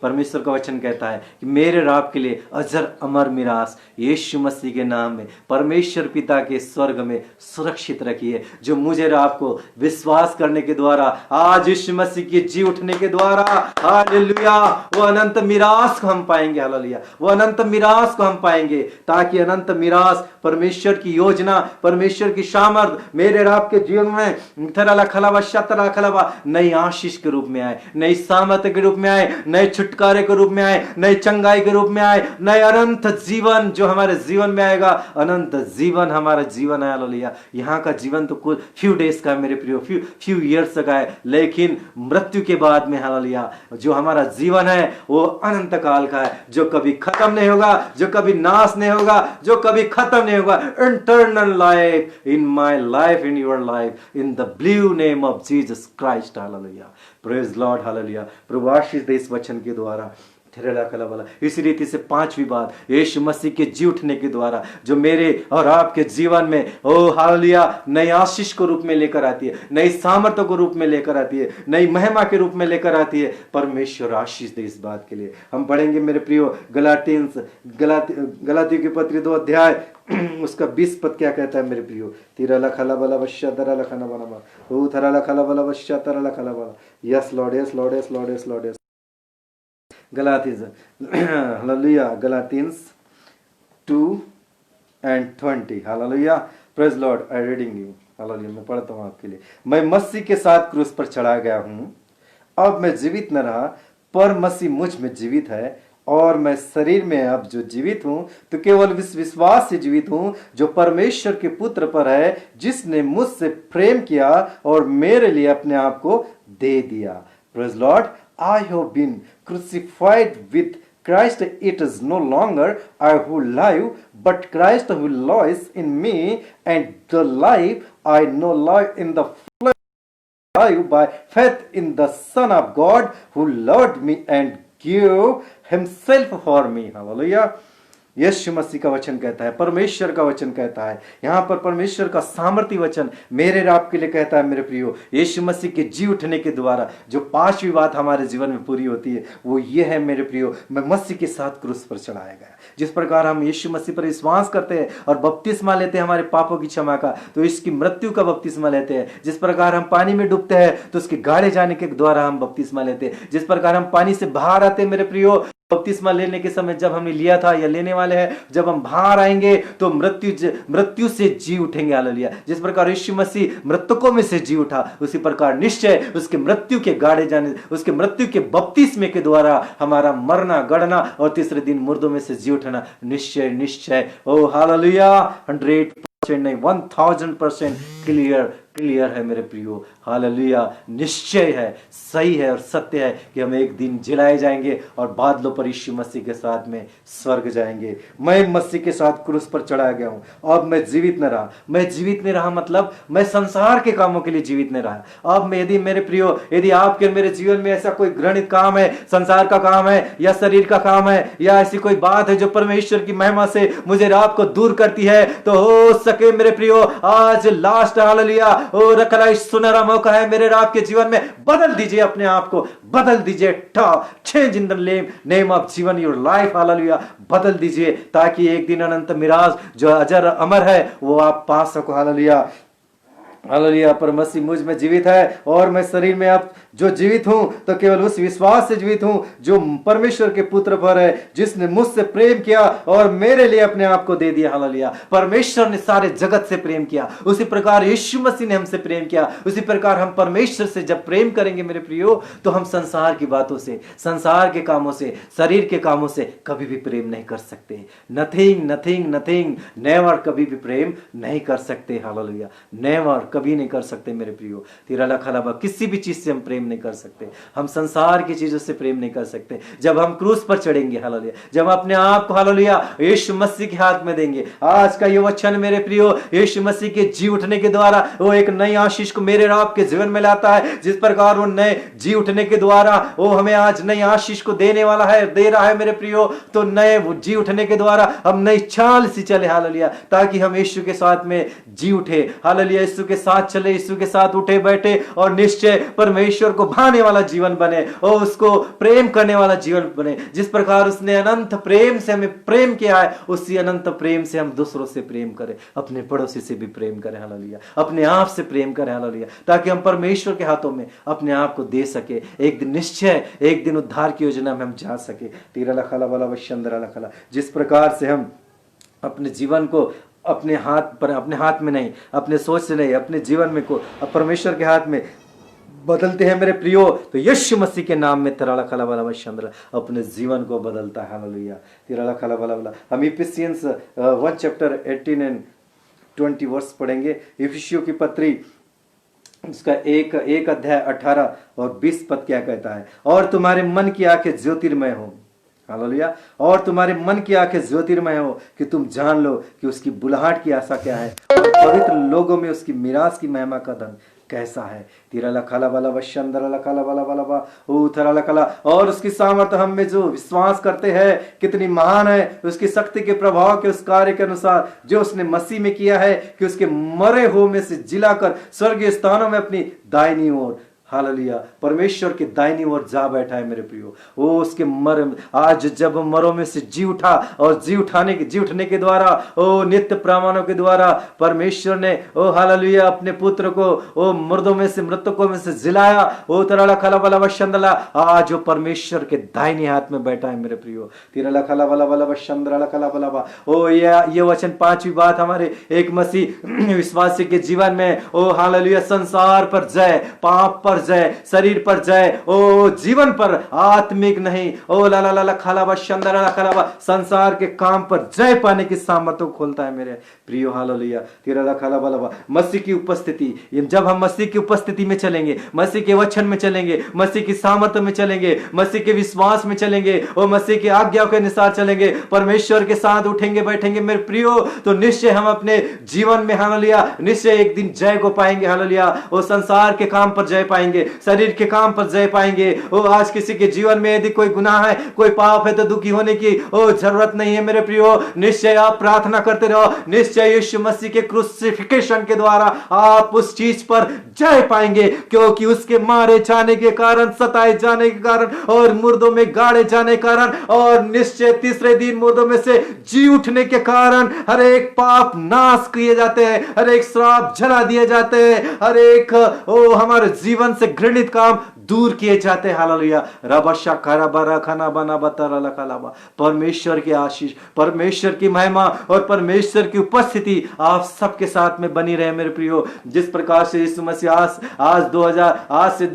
परमेश्वर का वचन कहता है कि मेरे और आपके लिए अजर अमर मिरास यीशु मसीह के नाम में परमेश्वर पिता के स्वर्ग में सुरक्षित रखी है, जो मुझे और आपको विश्वास करने के द्वारा, आज यीशु मसीह के जी उठने के द्वारा, हालेलुया, वो अनंत मिरास को हम पाएंगे। हालेलुया, वो अनंत मिरास को हम पाएंगे, ताकि अनंत मिरास, परमेश्वर की योजना, परमेश्वर की सामर्थ मेरे और आपके जीवन में थराला खलावा शतरा खलावा नई आशीष के रूप में आए, नई सामर्थ के रूप में आए, नए छुटकारे के रूप में आए, नई चंगाई के रूप में आए, नए अनंत जीवन जो हमारे जीवन में आएगा। अनंत जीवन हमारा जीवन है। हालेलुया, यहाँ का जीवन तो कुछ फ्यू डेज का है मेरे प्रियो, फ्यू ईयर्स का है, लेकिन मृत्यु के बाद में हालेलुया जो हमारा जीवन है वो अनंत काल का है, जो कभी खत्म नहीं होगा, जो कभी नाश नहीं होगा, जो कभी खत्म नहीं होगा। Internal life in my life, in your life, in the blue name of Jesus Christ. Hallelujah, praise Lord. Hallelujah, प्रभु आशीष दे इस वचन के द्वारा। इसी रीति से पांचवी बात, यीशु मसीह के जी उठने के द्वारा जो मेरे और आपके जीवन में ओ हालेलुया नई आशीष को रूप में लेकर आती है, नई सामर्थ्य को रूप में लेकर आती है, नई महिमा के रूप में लेकर आती है। परमेश्वर आशीष दे इस बात के लिए। हम पढ़ेंगे मेरे प्रियो गलातियों की पत्री 2 अध्याय उसका 20 पद क्या कहता है मेरे प्रियो। तीरा लखला बला बश्या तरा लखना बना ओ थरा लखला बला बश्या तरा लखला बला। Yes Lord, yes Lord, yes Lord, yes Lord, yes. Galatians, hallelujah, Galatians 2:20, hallelujah, praise Lord, I reading you, hallelujah, मैं पढ़ता हूँ आपके लिए। मैं मसीह के साथ क्रूस पर चढ़ा गया हूँ, अब मैं जीवित न रहा पर मसीह मुझ में जीवित है, और मैं शरीर में अब जो जीवित हूँ तो केवल विश्वास से जीवित हूँ जो परमेश्वर के पुत्र पर है, जिसने मुझसे प्रेम किया और मेरे लिए अपने आप को दे दिया। Praise Lord, I have been crucified with Christ. It is no longer I who live, but Christ who lives in me, and the life I now live in the flesh, live by faith in the Son of God who loved me and gave himself for me. Hallelujah. यीशु मसीह का वचन कहता है, परमेश्वर का वचन कहता है, यहाँ पर परमेश्वर का सामर्थी वचन मेरे और आपके लिए कहता है मेरे प्रियो, यीशु मसीह के जी उठने के द्वारा जो पांचवी बात हमारे जीवन में पूरी होती है वो ये है मेरे प्रियो, मैं मसीह के साथ क्रूस पर चढ़ाया गया। जिस प्रकार हम यीशु मसीह पर विश्वास करते हैं और बपतिस्मा लेते हैं हमारे पापों की क्षमा का, तो इसकी मृत्यु का बपतिस्मा लेते हैं। जिस प्रकार हम पानी में डूबते हैं तो उसके गाड़े जाने के द्वारा हम बपतिस्मा लेते हैं। जिस प्रकार हम पानी से बाहर आते हैं मेरे प्रियो, बपतिस्मा लेने के समय जब हमने लिया था या लेने वाले हैं, जब हम बाहर आएंगे तो मृत्यु से जी उठेंगे। हालेलुया, जिस प्रकार यीशु मसीह मृतकों में से जी उठा, उसी प्रकार निश्चय उसके मृत्यु के गाड़े जाने, उसके मृत्यु के बपतिस्मे के द्वारा हमारा मरना गड़ना और तीसरे दिन मुर्दों में से जी उठना निश्चय निश्चय। ओ हालेलुया, 100% नहीं 1000% क्लियर है मेरे प्रियो। हालेलुया, निश्चय है, सही है और सत्य है कि हम एक दिन जिलाए जाएंगे और बादलों पर यीशु मसीह के साथ में स्वर्ग जाएंगे। मैं मसीह के साथ क्रूस पर चढ़ा गया हूं, अब मैं जीवित न रहा। मैं जीवित नहीं रहा मतलब मैं संसार के कामों के लिए जीवित नहीं रहा। अब मैं यदि मेरे प्रियो, यदि आपके मेरे जीवन में ऐसा कोई घृणित काम है, संसार का काम है या शरीर का काम है या ऐसी कोई बात है जो परमेश्वर की महिमा से मुझे आपको दूर करती है, तो हो सके मेरे प्रियो आज लास्ट हालेलुया और रखला सुनहरा मौका है मेरे आपके जीवन में। बदल दीजिए अपने आप को, बदल दीजिए, change in the name of जीवन योर लाइफ। हालेलुया, बदल दीजिए ताकि एक दिन अनंत मिराज जो अजर अमर है वो आप पा सको। हालेलुया, हालेलुया, पर मसीह मुझ में जीवित है और मैं शरीर में अब जो जीवित हूं तो केवल उस विश्वास से जीवित हूं जो परमेश्वर के पुत्र पर है, जिसने मुझसे प्रेम किया और मेरे लिए अपने आप को दे दिया। हालेलुया, परमेश्वर ने सारे जगत से प्रेम किया, उसी प्रकार यीशु मसीह ने हमसे प्रेम किया। उसी प्रकार हम परमेश्वर से जब प्रेम करेंगे मेरे प्रियो, तो हम संसार की बातों से, संसार के कामों से, शरीर के कामों से कभी भी प्रेम नहीं कर सकते। नथिंग नथिंग नथिंग, नेवर, कभी भी प्रेम नहीं कर सकते। हालेलुया, नेवर, कभी नहीं कर सकते मेरे प्रियो। तेरा लखलाबा, किसी भी चीज से हम प्रेम नहीं कर सकते, हम संसार की चीजों से प्रेम नहीं कर सकते। जब हम क्रूस पर चढ़ेंगे, हालेलुया, जब अपने आप को हालेलुया यीशु मसीह के हाथ में देंगे, आज का ये वचन मेरे प्रियो यीशु मसीह के जी उठने के द्वारा वो एक नई आशीष को मेरे और आपके जीवन में लाता है। जिस प्रकार वो नए जी उठने के द्वारा वो हमें आज नई आशीष को देने वाला है, दे रहा है मेरे प्रियो, तो नए वो जी उठने के द्वारा हम नई चाल से चले। हालेलुया, ताकि हम यीशु के साथ में जी उठे। हालेलुया, यीशु के साथ चले, यीशु के साथ उठे बैठे और निश्चय परमेश्वर को भाने वाला जीवन बने और उसको प्रेम करने वाला जीवन बने। जिस प्रकार उसने अनंत प्रेम से हमें प्रेम किया है, उसी अनंत प्रेम से हम दूसरों से प्रेम करें, अपने पड़ोसी से भी प्रेम करें, हालेलुया, अपने आप से प्रेम करें, हालेलुया, ताकि हम परमेश्वर के हाथों में अपने आप को दे सके। एक दिन निश्चय, एक दिन उद्धार की योजना में हम जा सके। तीरा लखला वाला वशंदरा लखला, जिस प्रकार से हम अपने जीवन को अपने हाथ में नहीं, अपने सोच से नहीं, अपने जीवन में को परमेश्वर के हाथ में बदलते हैं मेरे प्रियो, तो यीशु मसीह के नाम में तेरा लखला वाला वशंदरा अपने जीवन को बदलता है, हालेलुया। तेरा लखला वाला हम इफिसियंस 1 चैप्टर 18 एंड 20 वर्स पढ़ेंगे। इफिसियों की पत्री उसका एक अध्याय 18 और 20 पद क्या कहता है? और तुम्हारे मन की आंखें ज्योतिर्मय हो, हालेलुया, और तुम्हारे मन की आंखें ज्योतिर्मय हो कि तुम जान लो कि उसकी बुलाहट की आशा क्या है और पवित्र लोगों में उसकी मिरास की महिमा का धन कैसा है। तीरा लखाला वाला वशंदरा लखाला वाला वाला उथरा लखाला, और उसकी सामर्थ हम में जो विश्वास करते हैं कितनी महान है, उसकी शक्ति के प्रभाव के उस कार्य के अनुसार जो उसने मसीह में किया है कि उसके मरे हो में से जिलाकर स्वर्गीय स्थानों में अपनी दाहिनी ओर, हालेलुया, परमेश्वर के दाहिनी ओर जा बैठा है मेरे प्रियो। वो उसके आज जब मरों में से जी उठा और जी उठने के द्वारा, ओ नित्य प्रमाणों के द्वारा परमेश्वर ने ओ हालेलुया अपने पुत्र को ओ मुर्दों में से, मृतकों में से जिलाया। ओ तरला खला वाला वशंदला, आज वो परमेश्वर के दाहिने हाथ में बैठा है मेरे प्रियो। तिरला खला वाला वाला वशंदरा खला वाला। ओ ये वचन पांचवी बात हमारे एक मसीह विश्वासी के जीवन में, ओ हालेलुया, संसार पर जय, पाप पर जय, शरीर पर जय, ओ जीवन पर आत्मिक नहीं, ओ ला ला ला खाला वशंदरा खाला, संसार के काम पर जय पाने की सामर्थ्य को खोलता है मेरे प्रियो, हालेलुया। तिरला खाला वाला मसीह की उपस्थिति, जब हम मसीह की उपस्थिति में चलेंगे, मसीह के वचन में चलेंगे, मसीह की सामर्थ्य में चलेंगे, मसीह के विश्वास में चलेंगे और मसीह की आज्ञा के अनुसार चलेंगे, परमेश्वर के साथ उठेंगे बैठेंगे मेरे प्रियो, तो निश्चय हम अपने जीवन में, हालेलुया, निश्चय एक दिन जय को पाएंगे, हालेलुया। वो संसार के काम पर जय पाएंगे, शरीर के काम पर जय पाएंगे। वो आज किसी के जीवन में यदि कोई गुनाह है, कोई पाप है, तो दुखी होने की ओ जरूरत नहीं है मेरे प्रियो। निश्चय आप प्रार्थना करते रहो, निश्चय यीशु मसीह के क्रूसिफिकेशन के द्वारा आप उस चीज पर जय पाएंगे, क्योंकि उसके मारे जाने के कारण, सताए जाने के कारण और मुर्दों में गाड़े जाने के कारण और निश्चय तीसरे दिन मुर्दों में से जी उठने के कारण हर एक पाप नाश किए जाते हैं, हर एक श्राप जला दिए जाते हैं, हर एक ओ हमारे जीवन से घृणित काम दूर किए जाते हैं, हालेलुया। रबशा खराबरा खाना बना बतारा लखालाबा, परमेश्वर की आशीष, परमेश्वर की महिमा और परमेश्वर की उपस्थिति आप सबके साथ में बनी रहे मेरे प्रियो। जिस प्रकार से यीशु मसीह आज से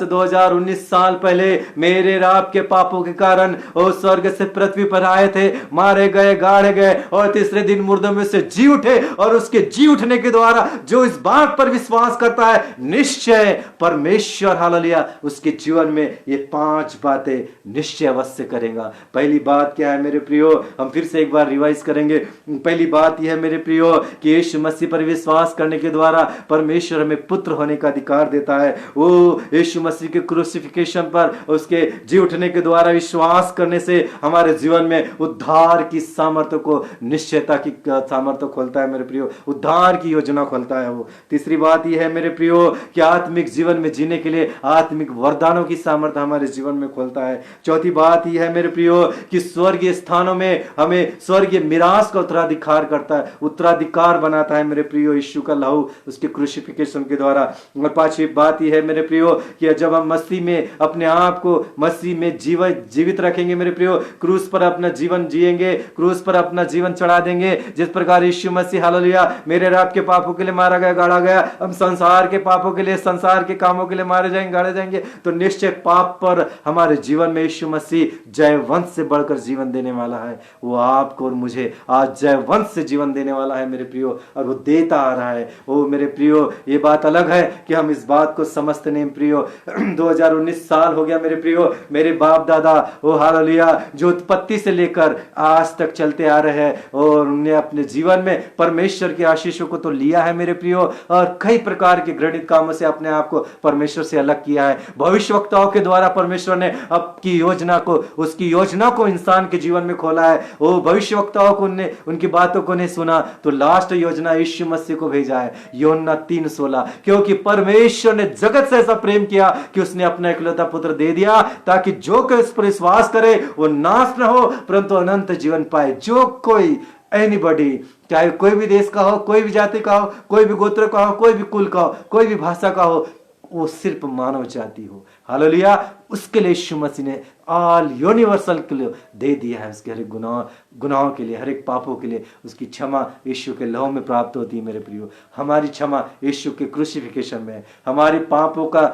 2019 साल पहले मेरे आपके पापों के कारण वो स्वर्ग से पृथ्वी पर आए थे, मारे गए, गाड़े गए और तीसरे दिन मुर्दों में से जी उठे, और उसके जी उठने के द्वारा जो इस बात पर विश्वास करता है, निश्चय परमेश्वर, हालेलुया, उसके जीवन में ये 5 बातें निश्चय अवश्य करेगा। पहली बात क्या है मेरे प्रियो? हम फिर से एक बार रिवाइज करेंगे। पहली बात यह है मेरे प्रियो कि यीशु मसीह पर विश्वास करने के द्वारा परमेश्वर हमें पुत्र होने का अधिकार देता है। वो यीशु मसीह के क्रूसिफिकेशन पर उसके जी उठने के द्वारा विश्वास करने से हमारे जीवन में उद्धार की सामर्थ्य को, निश्चयता की सामर्थ्य खोलता है मेरे प्रियो, उद्धार की योजना खोलता है वो। तीसरी बात यह है मेरे प्रियो कि आत्मिक जीवन में जीने के लिए आत्मिक वरदानों की सामर्थ्य हमारे जीवन में खोलता है। चौथी बात यह है मेरे प्रियो कि स्वर्गीय स्थानों में हमें स्वर्गीय मिरास का उत्तराधिकार करता है, उत्तराधिकार बनाता है मेरे प्रियो, यीशु का लहू उसके क्रूसिफिकेशन के द्वारा। और पांचवी बात यह है मेरे प्रियो कि जब हम मसीह में अपने आप को मसीह में जीवित रखेंगे मेरे प्रियो, क्रूस पर अपना जीवन जिएंगे, क्रूस पर अपना जीवन चढ़ा देंगे, जिस प्रकार यीशु मसीह, हालेलुया, मेरे और आपके पापों के लिए मारा गया, गाड़ा गया, हम संसार के पापों के लिए, संसार के कामों के लिए मारे जाएंगे, गाड़े जाएंगे, तो निश्चय पाप पर हमारे जीवन में यीशु मसीह जयवंत से बढ़कर जीवन देने वाला है। वो आपको और मुझे आज जयवंत से जीवन देने वाला है मेरे प्रियो, और वो देता आ रहा है। वो मेरे प्रियो, ये बात अलग है कि हम इस बात को समझते नहीं प्रियो। 2019 साल हो गया मेरे प्रियो, मेरे बाप दादा वो, हालेलुया, जो उत्पत्ति से लेकर आज तक चलते आ रहे हैं और उन्हें अपने जीवन में परमेश्वर की आशीषों को तो लिया है मेरे प्रियो, और कई प्रकार के घृणित कामों से अपने आप को परमेश्वर से अलग किया है। भविष्यवक्ताओं के द्वारा परमेश्वर ने आपकी योजना को, उसकी योजना को इंसान के जीवन में खोला है। वो भविष्यवक्ताओं को उनकी बातों को नहीं सुना तो लास्ट योजना यीशु मसीह को भेजा है, यूहन्ना 3:16। क्योंकि परमेश्वर ने जगत से ऐसा प्रेम किया कि उसने अपना इकलौता पुत्र दे दिया ताकि जो कोई उस पर विश्वास करे वो नाश न हो परंतु अनंत जीवन पाए। जो कोई एनीबॉडी, चाहे कोई भी देश का हो, कोई भी जाति का हो, कोई भी गोत्र का हो, कोई भी कुल का हो, कोई भी भाषा का हो, वो सिर्फ मानव जाति हो, हालेलुया, उसके लिए यीशु मसीह ने ऑल यूनिवर्सल के लिए दे दिया है। उसके हर एक गुनाहों के लिए, हर एक पापों के लिए उसकी क्षमा यीशु के लहू में प्राप्त होती है। मेरे प्रियो, हमारी क्षमा यीशु के क्रूसिफिकेशन में है। हमारे पापों का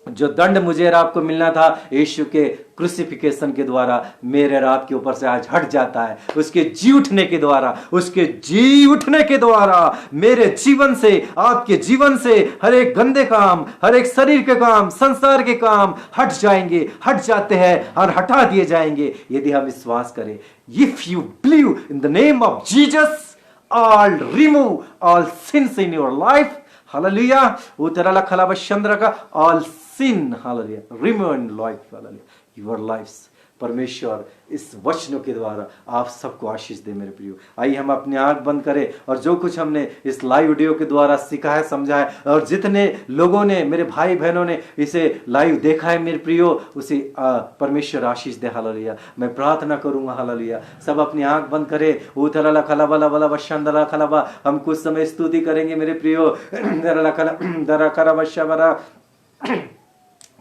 जो दंड मुझे और आपको मिलना था यीशु के क्रूसिफिकेशन के द्वारा मेरे और आपके ऊपर से आज हट जाता है। उसके जी उठने के द्वारा, उसके जी उठने के द्वारा मेरे जीवन से, आपके जीवन से हर एक गंदे काम, हर एक शरीर के काम, संसार के काम हट जाएंगे, हट जाते हैं और हटा दिए जाएंगे यदि हम विश्वास करें। If you believe in the name of Jesus, all remove all since in your life, hallelujah, उतरला खलाबा चंद्र का all sin, hallelujah, remove in life, hallelujah, your lives। परमेश्वर इस वचनों के द्वारा आप सबको आशीष दे मेरे प्रियो। आइए हम अपनी आंख बंद करें और जो कुछ हमने इस लाइव वीडियो के द्वारा सीखा है, समझा है, और जितने लोगों ने, मेरे भाई बहनों ने इसे लाइव देखा है मेरे प्रियो, उसे परमेश्वर आशीष दे, हालेलुया। मैं प्रार्थना करूंगा, हालेलुया। सब अपनी आंख बंद करें। उतरला खलाबला बला बशंदला खलाबा, हम कुछ समय स्तुति करेंगे मेरे प्रियो। दरला खला दरा खरा बशबरा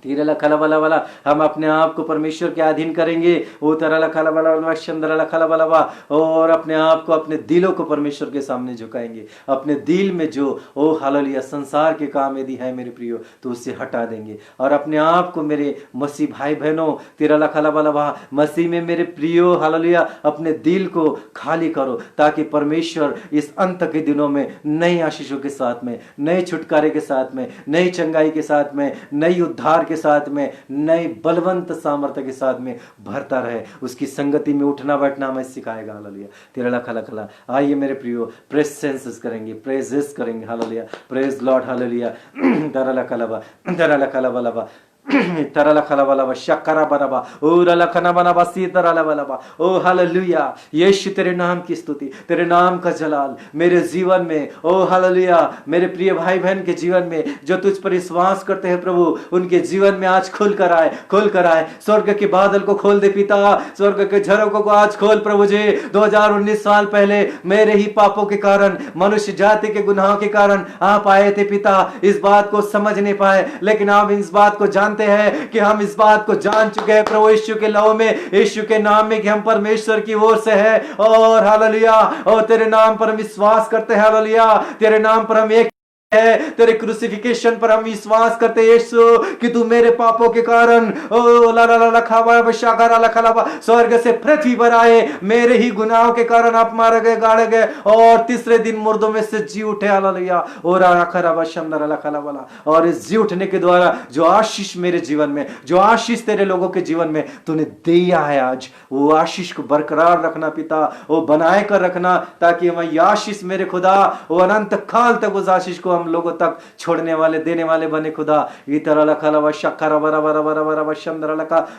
तीरला खलाबला वाला, हम अपने आप को परमेश्वर के अधीन करेंगे। ओ तरला खलाबला चंद्रला खलाबला, और अपने आप को, अपने दिलों को परमेश्वर के सामने झुकाएंगे। अपने दिल में जो ओ हालेलुया संसार के काम यदि है मेरे प्रियो तो उससे हटा देंगे और अपने आप को मेरे मसीह भाई बहनों तीरला खलाबला मसीह में मेरे प्रियो हालेलुया अपने दिल को खाली करो ताकि परमेश्वर इस अंत के दिनों में नई आशीषों के साथ में, नए छुटकारे के साथ में, नई चंगाई के साथ में, नई उद्धार के साथ में, नई बलवंत सामर्थ्य के साथ में भरता रहे। उसकी संगति में उठना बैठना हमें सिखाएगा, हालेलुया। तेरा खला खला। आइए मेरे प्रियो प्रेजेंस करेंगे, प्रेजेस करेंगे, हालेलुया। Praise Lord, hallelujah. तरला खलाबा तरला खलाबा तरला खलाबा शक्करा बराबा ओरला खना बनाबा सीतरला बलाबा। ओ हालेलुया, यीशु तेरे नाम की स्तुति, तेरे नाम का जलाल मेरे जीवन में, ओ हालेलुया, मेरे प्रिय भाई बहन के जीवन में जो तुझ पर विश्वास करते हैं प्रभु, उनके जीवन में आज खुल कर आए, खुल कर आए। स्वर्ग के बादल को खोल दे पिता, स्वर्ग के झरोकों को आज खोल प्रभु जी। 2019 साल पहले मेरे ही पापों के कारण, मनुष्य जाति के गुनाहों के कारण आप आए थे पिता। इस बात को समझ नहीं पाए लेकिन आप इस बात को जानते हैं कि हम इस बात को जान चुके हैं प्रभु यीशु के लहू में, यीशु के नाम में कि हम परमेश्वर की ओर से है। और हालेलुया, और तेरे नाम पर हम विश्वास करते हैं, हालेलुया। तेरे नाम पर हम एक है, तेरे क्रूसिफिकेशन पर हम विश्वास करते हैं यीशु कि तू मेरे पापों के कारण ओ ला ला ला खावा बशागारा ला खलाबा स्वर्ग से पृथ्वी पर आए। मेरे ही गुनाहों के कारण आप मारे गए, गाड़े गए और तीसरे दिन मुर्दों में से जी उठे, हालेलुया। और खराबा शमदरा ला खलाबा, और इस जी उठने के द्वारा जो आशीष मेरे जीवन में, जो आशीष तेरे लोगों के जीवन में तूने दिया है आज, वो आशीष को बरकरार रखना पिता, वो बनाए कर रखना ताकि हमारी आशीष मेरे खुदा वो अनंत काल तक उस आशीष को हम लोगों तक छोड़ने वाले, देने वाले बने खुदा।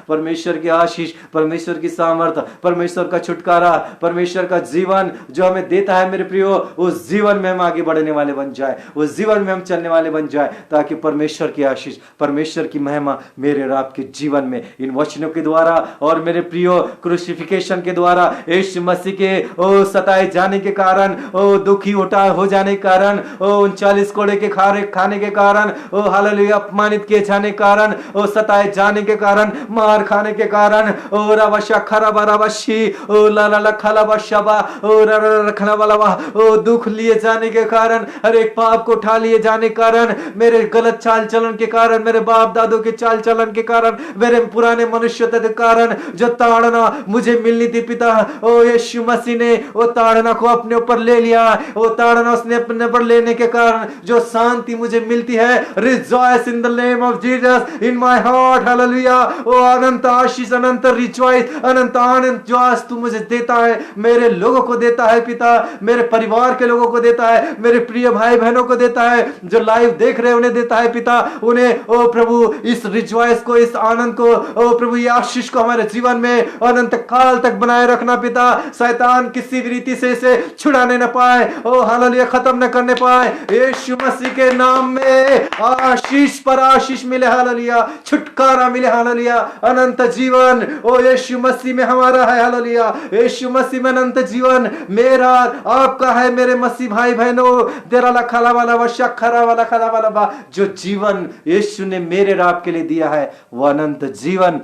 परमेश्वर की आशीष, परमेश्वर की सामर्थ, परमेश्वर का छुटकारा, परमेश्वर का जीवन जो हमें देता है मेरे प्रियो, उस जीवन में हम आगे बढ़ने वाले बन जाए, उस जीवन में हम चलने वाले बन जाए ताकि परमेश्वर की आशीष, परमेश्वर की महिमा मेरे और आपके जीवन में इन वचनों के द्वारा और मेरे प्रियो क्रूसिफिकेशन के द्वारा, यीशु मसीह के ओ सताए जाने के कारण, ओ दुखी उठा हो जाने के कारण, ओ 39 कोड़े के खाने के कारण, ओ हालेलुया अपमानित किए जाने के कारण, ओ सताए जाने के कारण, मार खाने के कारण, ओ रवशा खराबा रवशी ओ ला ला खलाबा शबा ओ रखना वाला, ओ दुख लिए जाने के कारण, हर एक पाप को उठा लिए जाने के कारण, मेरे गलत चाल चलन के कारण, मेरे बाप दादों के चाल चलन के कारण, मेरे पुराने मनुष्यता के कारण जो ताड़ना मुझे मिलनी थी पिता, ओ यीशु मसीह ने वो ताड़ना को अपने ऊपर ले लिया। वो ताड़ना उसने अपने ऊपर लेने के कारण जो शांति मुझे मिलती है, rejoice in the name of Jesus in my heart, hallelujah. ओ अनंत आशीष, अनंत रिजॉइस, अनंत आनंद जो आज तू मुझे देता है, मेरे लोगों को देता है पिता, मेरे परिवार के लोगों को देता है, मेरे प्रिय भाई बहनों को देता है, जो लाइव देख रहे हैं उन्हें देता है पिता। उन्हें ओ प्रभु इस रिजॉइस को, इस आनंद को, ओ प्रभु ये आशीष को हमारे जीवन में अनंत काल तक बनाए रखना पिता। शैतान किसी भी रीति से इसे छुड़ाने न पाए, ओ हालेलुया, खत्म न करने पाए। यीशु मसीह के नाम में आशीष पर आशीष मिले, हालेलुया, छुटकारा मिले, हालेलुया, अनंत जीवन ओ यीशु मसीह में हमारा है, हालेलुया। यीशु मसीह में अनंत जीवन मेरा आपका है, मेरे मसीह भाई बहनों। तेरा लखला वाला वशा खरा वाला खला वाला बा, जो जीवन यीशु ने मेरे और आपके लिए दिया है वो अनंत जीवन,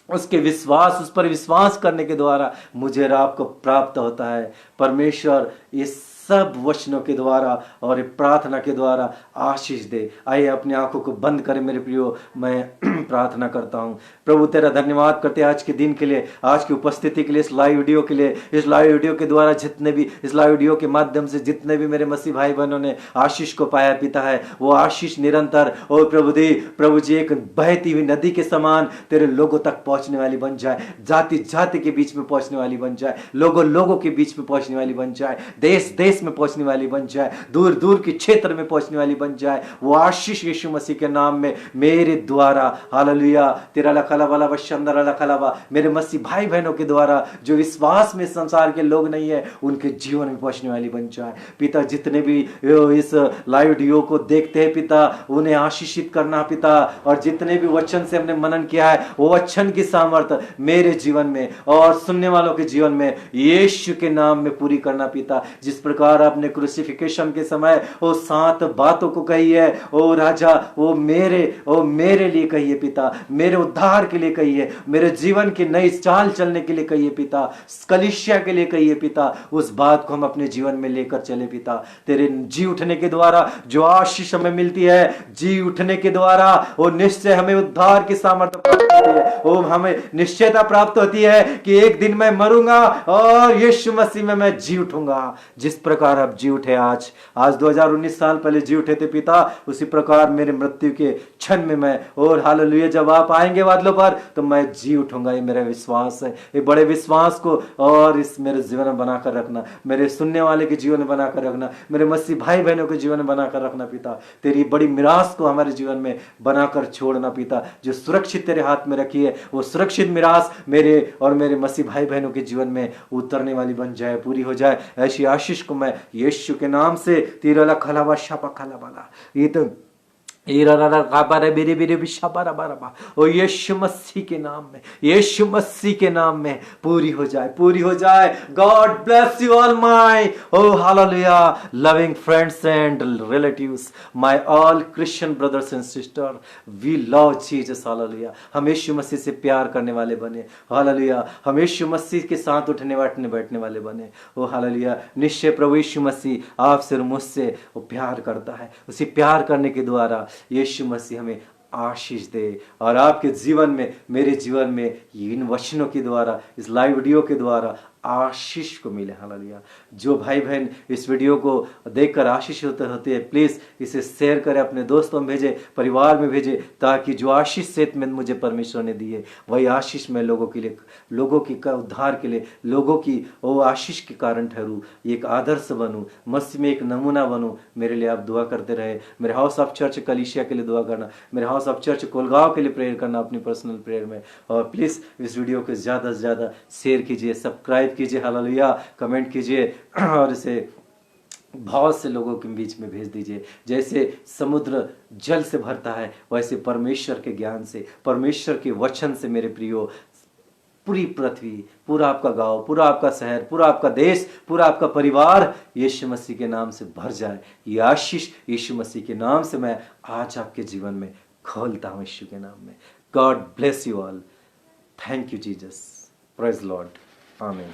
उसके विश्वास, उस पर विश्वास करने के द्वारा मुझे और आपको प्राप्त होता है। परमेश्वर इस सब वचनों के द्वारा और प्रार्थना के द्वारा आशीष दे। आइए अपनी आंखों को बंद करें मेरे प्रियो, मैं प्रार्थना करता हूं। प्रभु तेरा धन्यवाद करते हैं आज के दिन के लिए, आज की उपस्थिति के लिए, इस लाइव वीडियो के लिए। इस लाइव वीडियो के द्वारा जितने भी, इस लाइव वीडियो के माध्यम से जितने भी मेरे मसीह भाई बहनों ने आशीष को पाया पिता है, वो आशीष निरंतर और प्रभु जी एक बहती हुई नदी के समान तेरे लोगों तक पहुंचने वाली बन जाए, जाति जाति के बीच में पहुंचने वाली बन जाए, लोगों लोगों के बीच में पहुंचने वाली बन जाए, देश देश में पहुंचने वाली बन जाए, दूर दूर के क्षेत्र में पहुंचने वाली बन जाए। वो आशीष यीशु मसीह के नाम में मेरे द्वारा, हालेलुया, तेरा लखला वाला वशंदरा लखला वा, मेरे मसीह भाई बहनों के द्वारा जो विश्वास में संसार के लोग नहीं है उनके जीवन में पहुंचने वाली बन जाए पिता। जितने भी इस लाइव वीडियो को देखते हैं पिता, उन्हें आशीषित करना पिता, और जितने भी वचन से हमने मनन किया है वो वचन की सामर्थ्य मेरे जीवन में और सुनने वालों के जीवन में यीशु के नाम में पूरी करना पिता। जिस प्रकार आपने क्रूसिफिकेशन के समय वो 7 बातों को कही है, ओ राजा, वो मेरे लिए कही है पिता, मेरे उद्धार के लिए कही है, मेरे जीवन की नई चाल चलने के लिए कही है पिता, कलीसिया के लिए कही है पिता। उस बात को हम अपने जीवन में लेकर चले पिता। तेरे जी उठने के द्वारा जो आशीष हमें मिलती है, जी उठने के द्वारा वो निश्चय हमें उद्धार की सामर्थ्य प्राप्त होती है, वो हमें निश्चयता प्राप्त होती है कि एक दिन मैं मरूंगा और यीशु मसीह में मैं जी उठूंगा। जिस प्रकार अब जी उठे आज 2019 साल पहले जी उठे थे पिता, उसी प्रकार मेरे मृत्यु के क्षण में मैं, और हालेलुया, जब आप आएंगे बादलों पर तो मैं जी उठूंगा। ये मेरा विश्वास है। ये बड़े विश्वास को और इस मेरे जीवन में बनाकर रखना, मेरे सुनने वाले के जीवन में बनाकर रखना, मेरे मसीह भाई बहनों के जीवन में बनाकर रखना पिता। तेरी बड़ी मिरास को हमारे जीवन में बनाकर छोड़ना पिता। जो सुरक्षित तेरे हाथ में रखी है वो सुरक्षित मिरास मेरे और मेरे मसीह भाई बहनों के जीवन में उतरने वाली बन जाए, पूरी हो जाए। ऐसी आशीष को मैं यीशु के नाम से तीरला खलावा शापा खला वाला ये तो ओ यीशु मसीह के नाम में, यीशु मसीह के नाम में पूरी हो जाए, पूरी हो जाए। God bless you all my oh hallelujah loving friends and relatives, my all Christian brothers and sister, we love Jesus, hallelujah. हम यीशु मसीह से प्यार करने वाले बने, हालेलुया। हम यीशु मसीह के साथ उठने बैठने वाले बने, ओ हालेलुया। निश्चय प्रभु यीशु मसीह आपसे और मुझसे वो प्यार करता है। उसी प्यार करने के द्वारा यीशु मसीह हमें आशीष दे और आपके जीवन में, मेरे जीवन में इन वचनों के द्वारा, इस लाइव वीडियो के द्वारा आशीष को मिले, हालेलुया। जो भाई बहन इस वीडियो को देखकर आशीष होते हैं, प्लीज इसे शेयर करें, अपने दोस्तों में भेजे, परिवार में भेजे, ताकि जो आशीष से मुझे परमेश्वर ने दी है वही आशीष मैं लोगों के लिए, लोगों की उद्धार के लिए, लोगों की वो आशीष के कारण ठहरूं, एक आदर्श बनूं, मसीह में एक नमूना बनूं। मेरे लिए आप दुआ करते रहे। मेरे हाउस ऑफ चर्च कलीसिया के लिए दुआ करना, मेरे हाउस ऑफ चर्च कोलगांव के लिए प्रेयर करना अपनी पर्सनल प्रेयर में। और प्लीज इस वीडियो को ज्यादा से ज्यादा शेयर कीजिए, सब्सक्राइब कीजिए, हालेलुया, कमेंट कीजिए और इसे बहुत से लोगों के बीच में भेज दीजिए। जैसे समुद्र जल से भरता है वैसे परमेश्वर के ज्ञान से, परमेश्वर के वचन से मेरे प्रियो पूरी पृथ्वी, पूरा आपका गांव, पूरा आपका शहर, पूरा आपका देश, पूरा आपका परिवार यीशु मसीह के नाम से भर जाए। ये आशीष यीशु मसीह के नाम से मैं आज आपके जीवन में खोलता हूं, यीशु के नाम में। God bless you all. Thank you Jesus. Praise Lord. आमीन।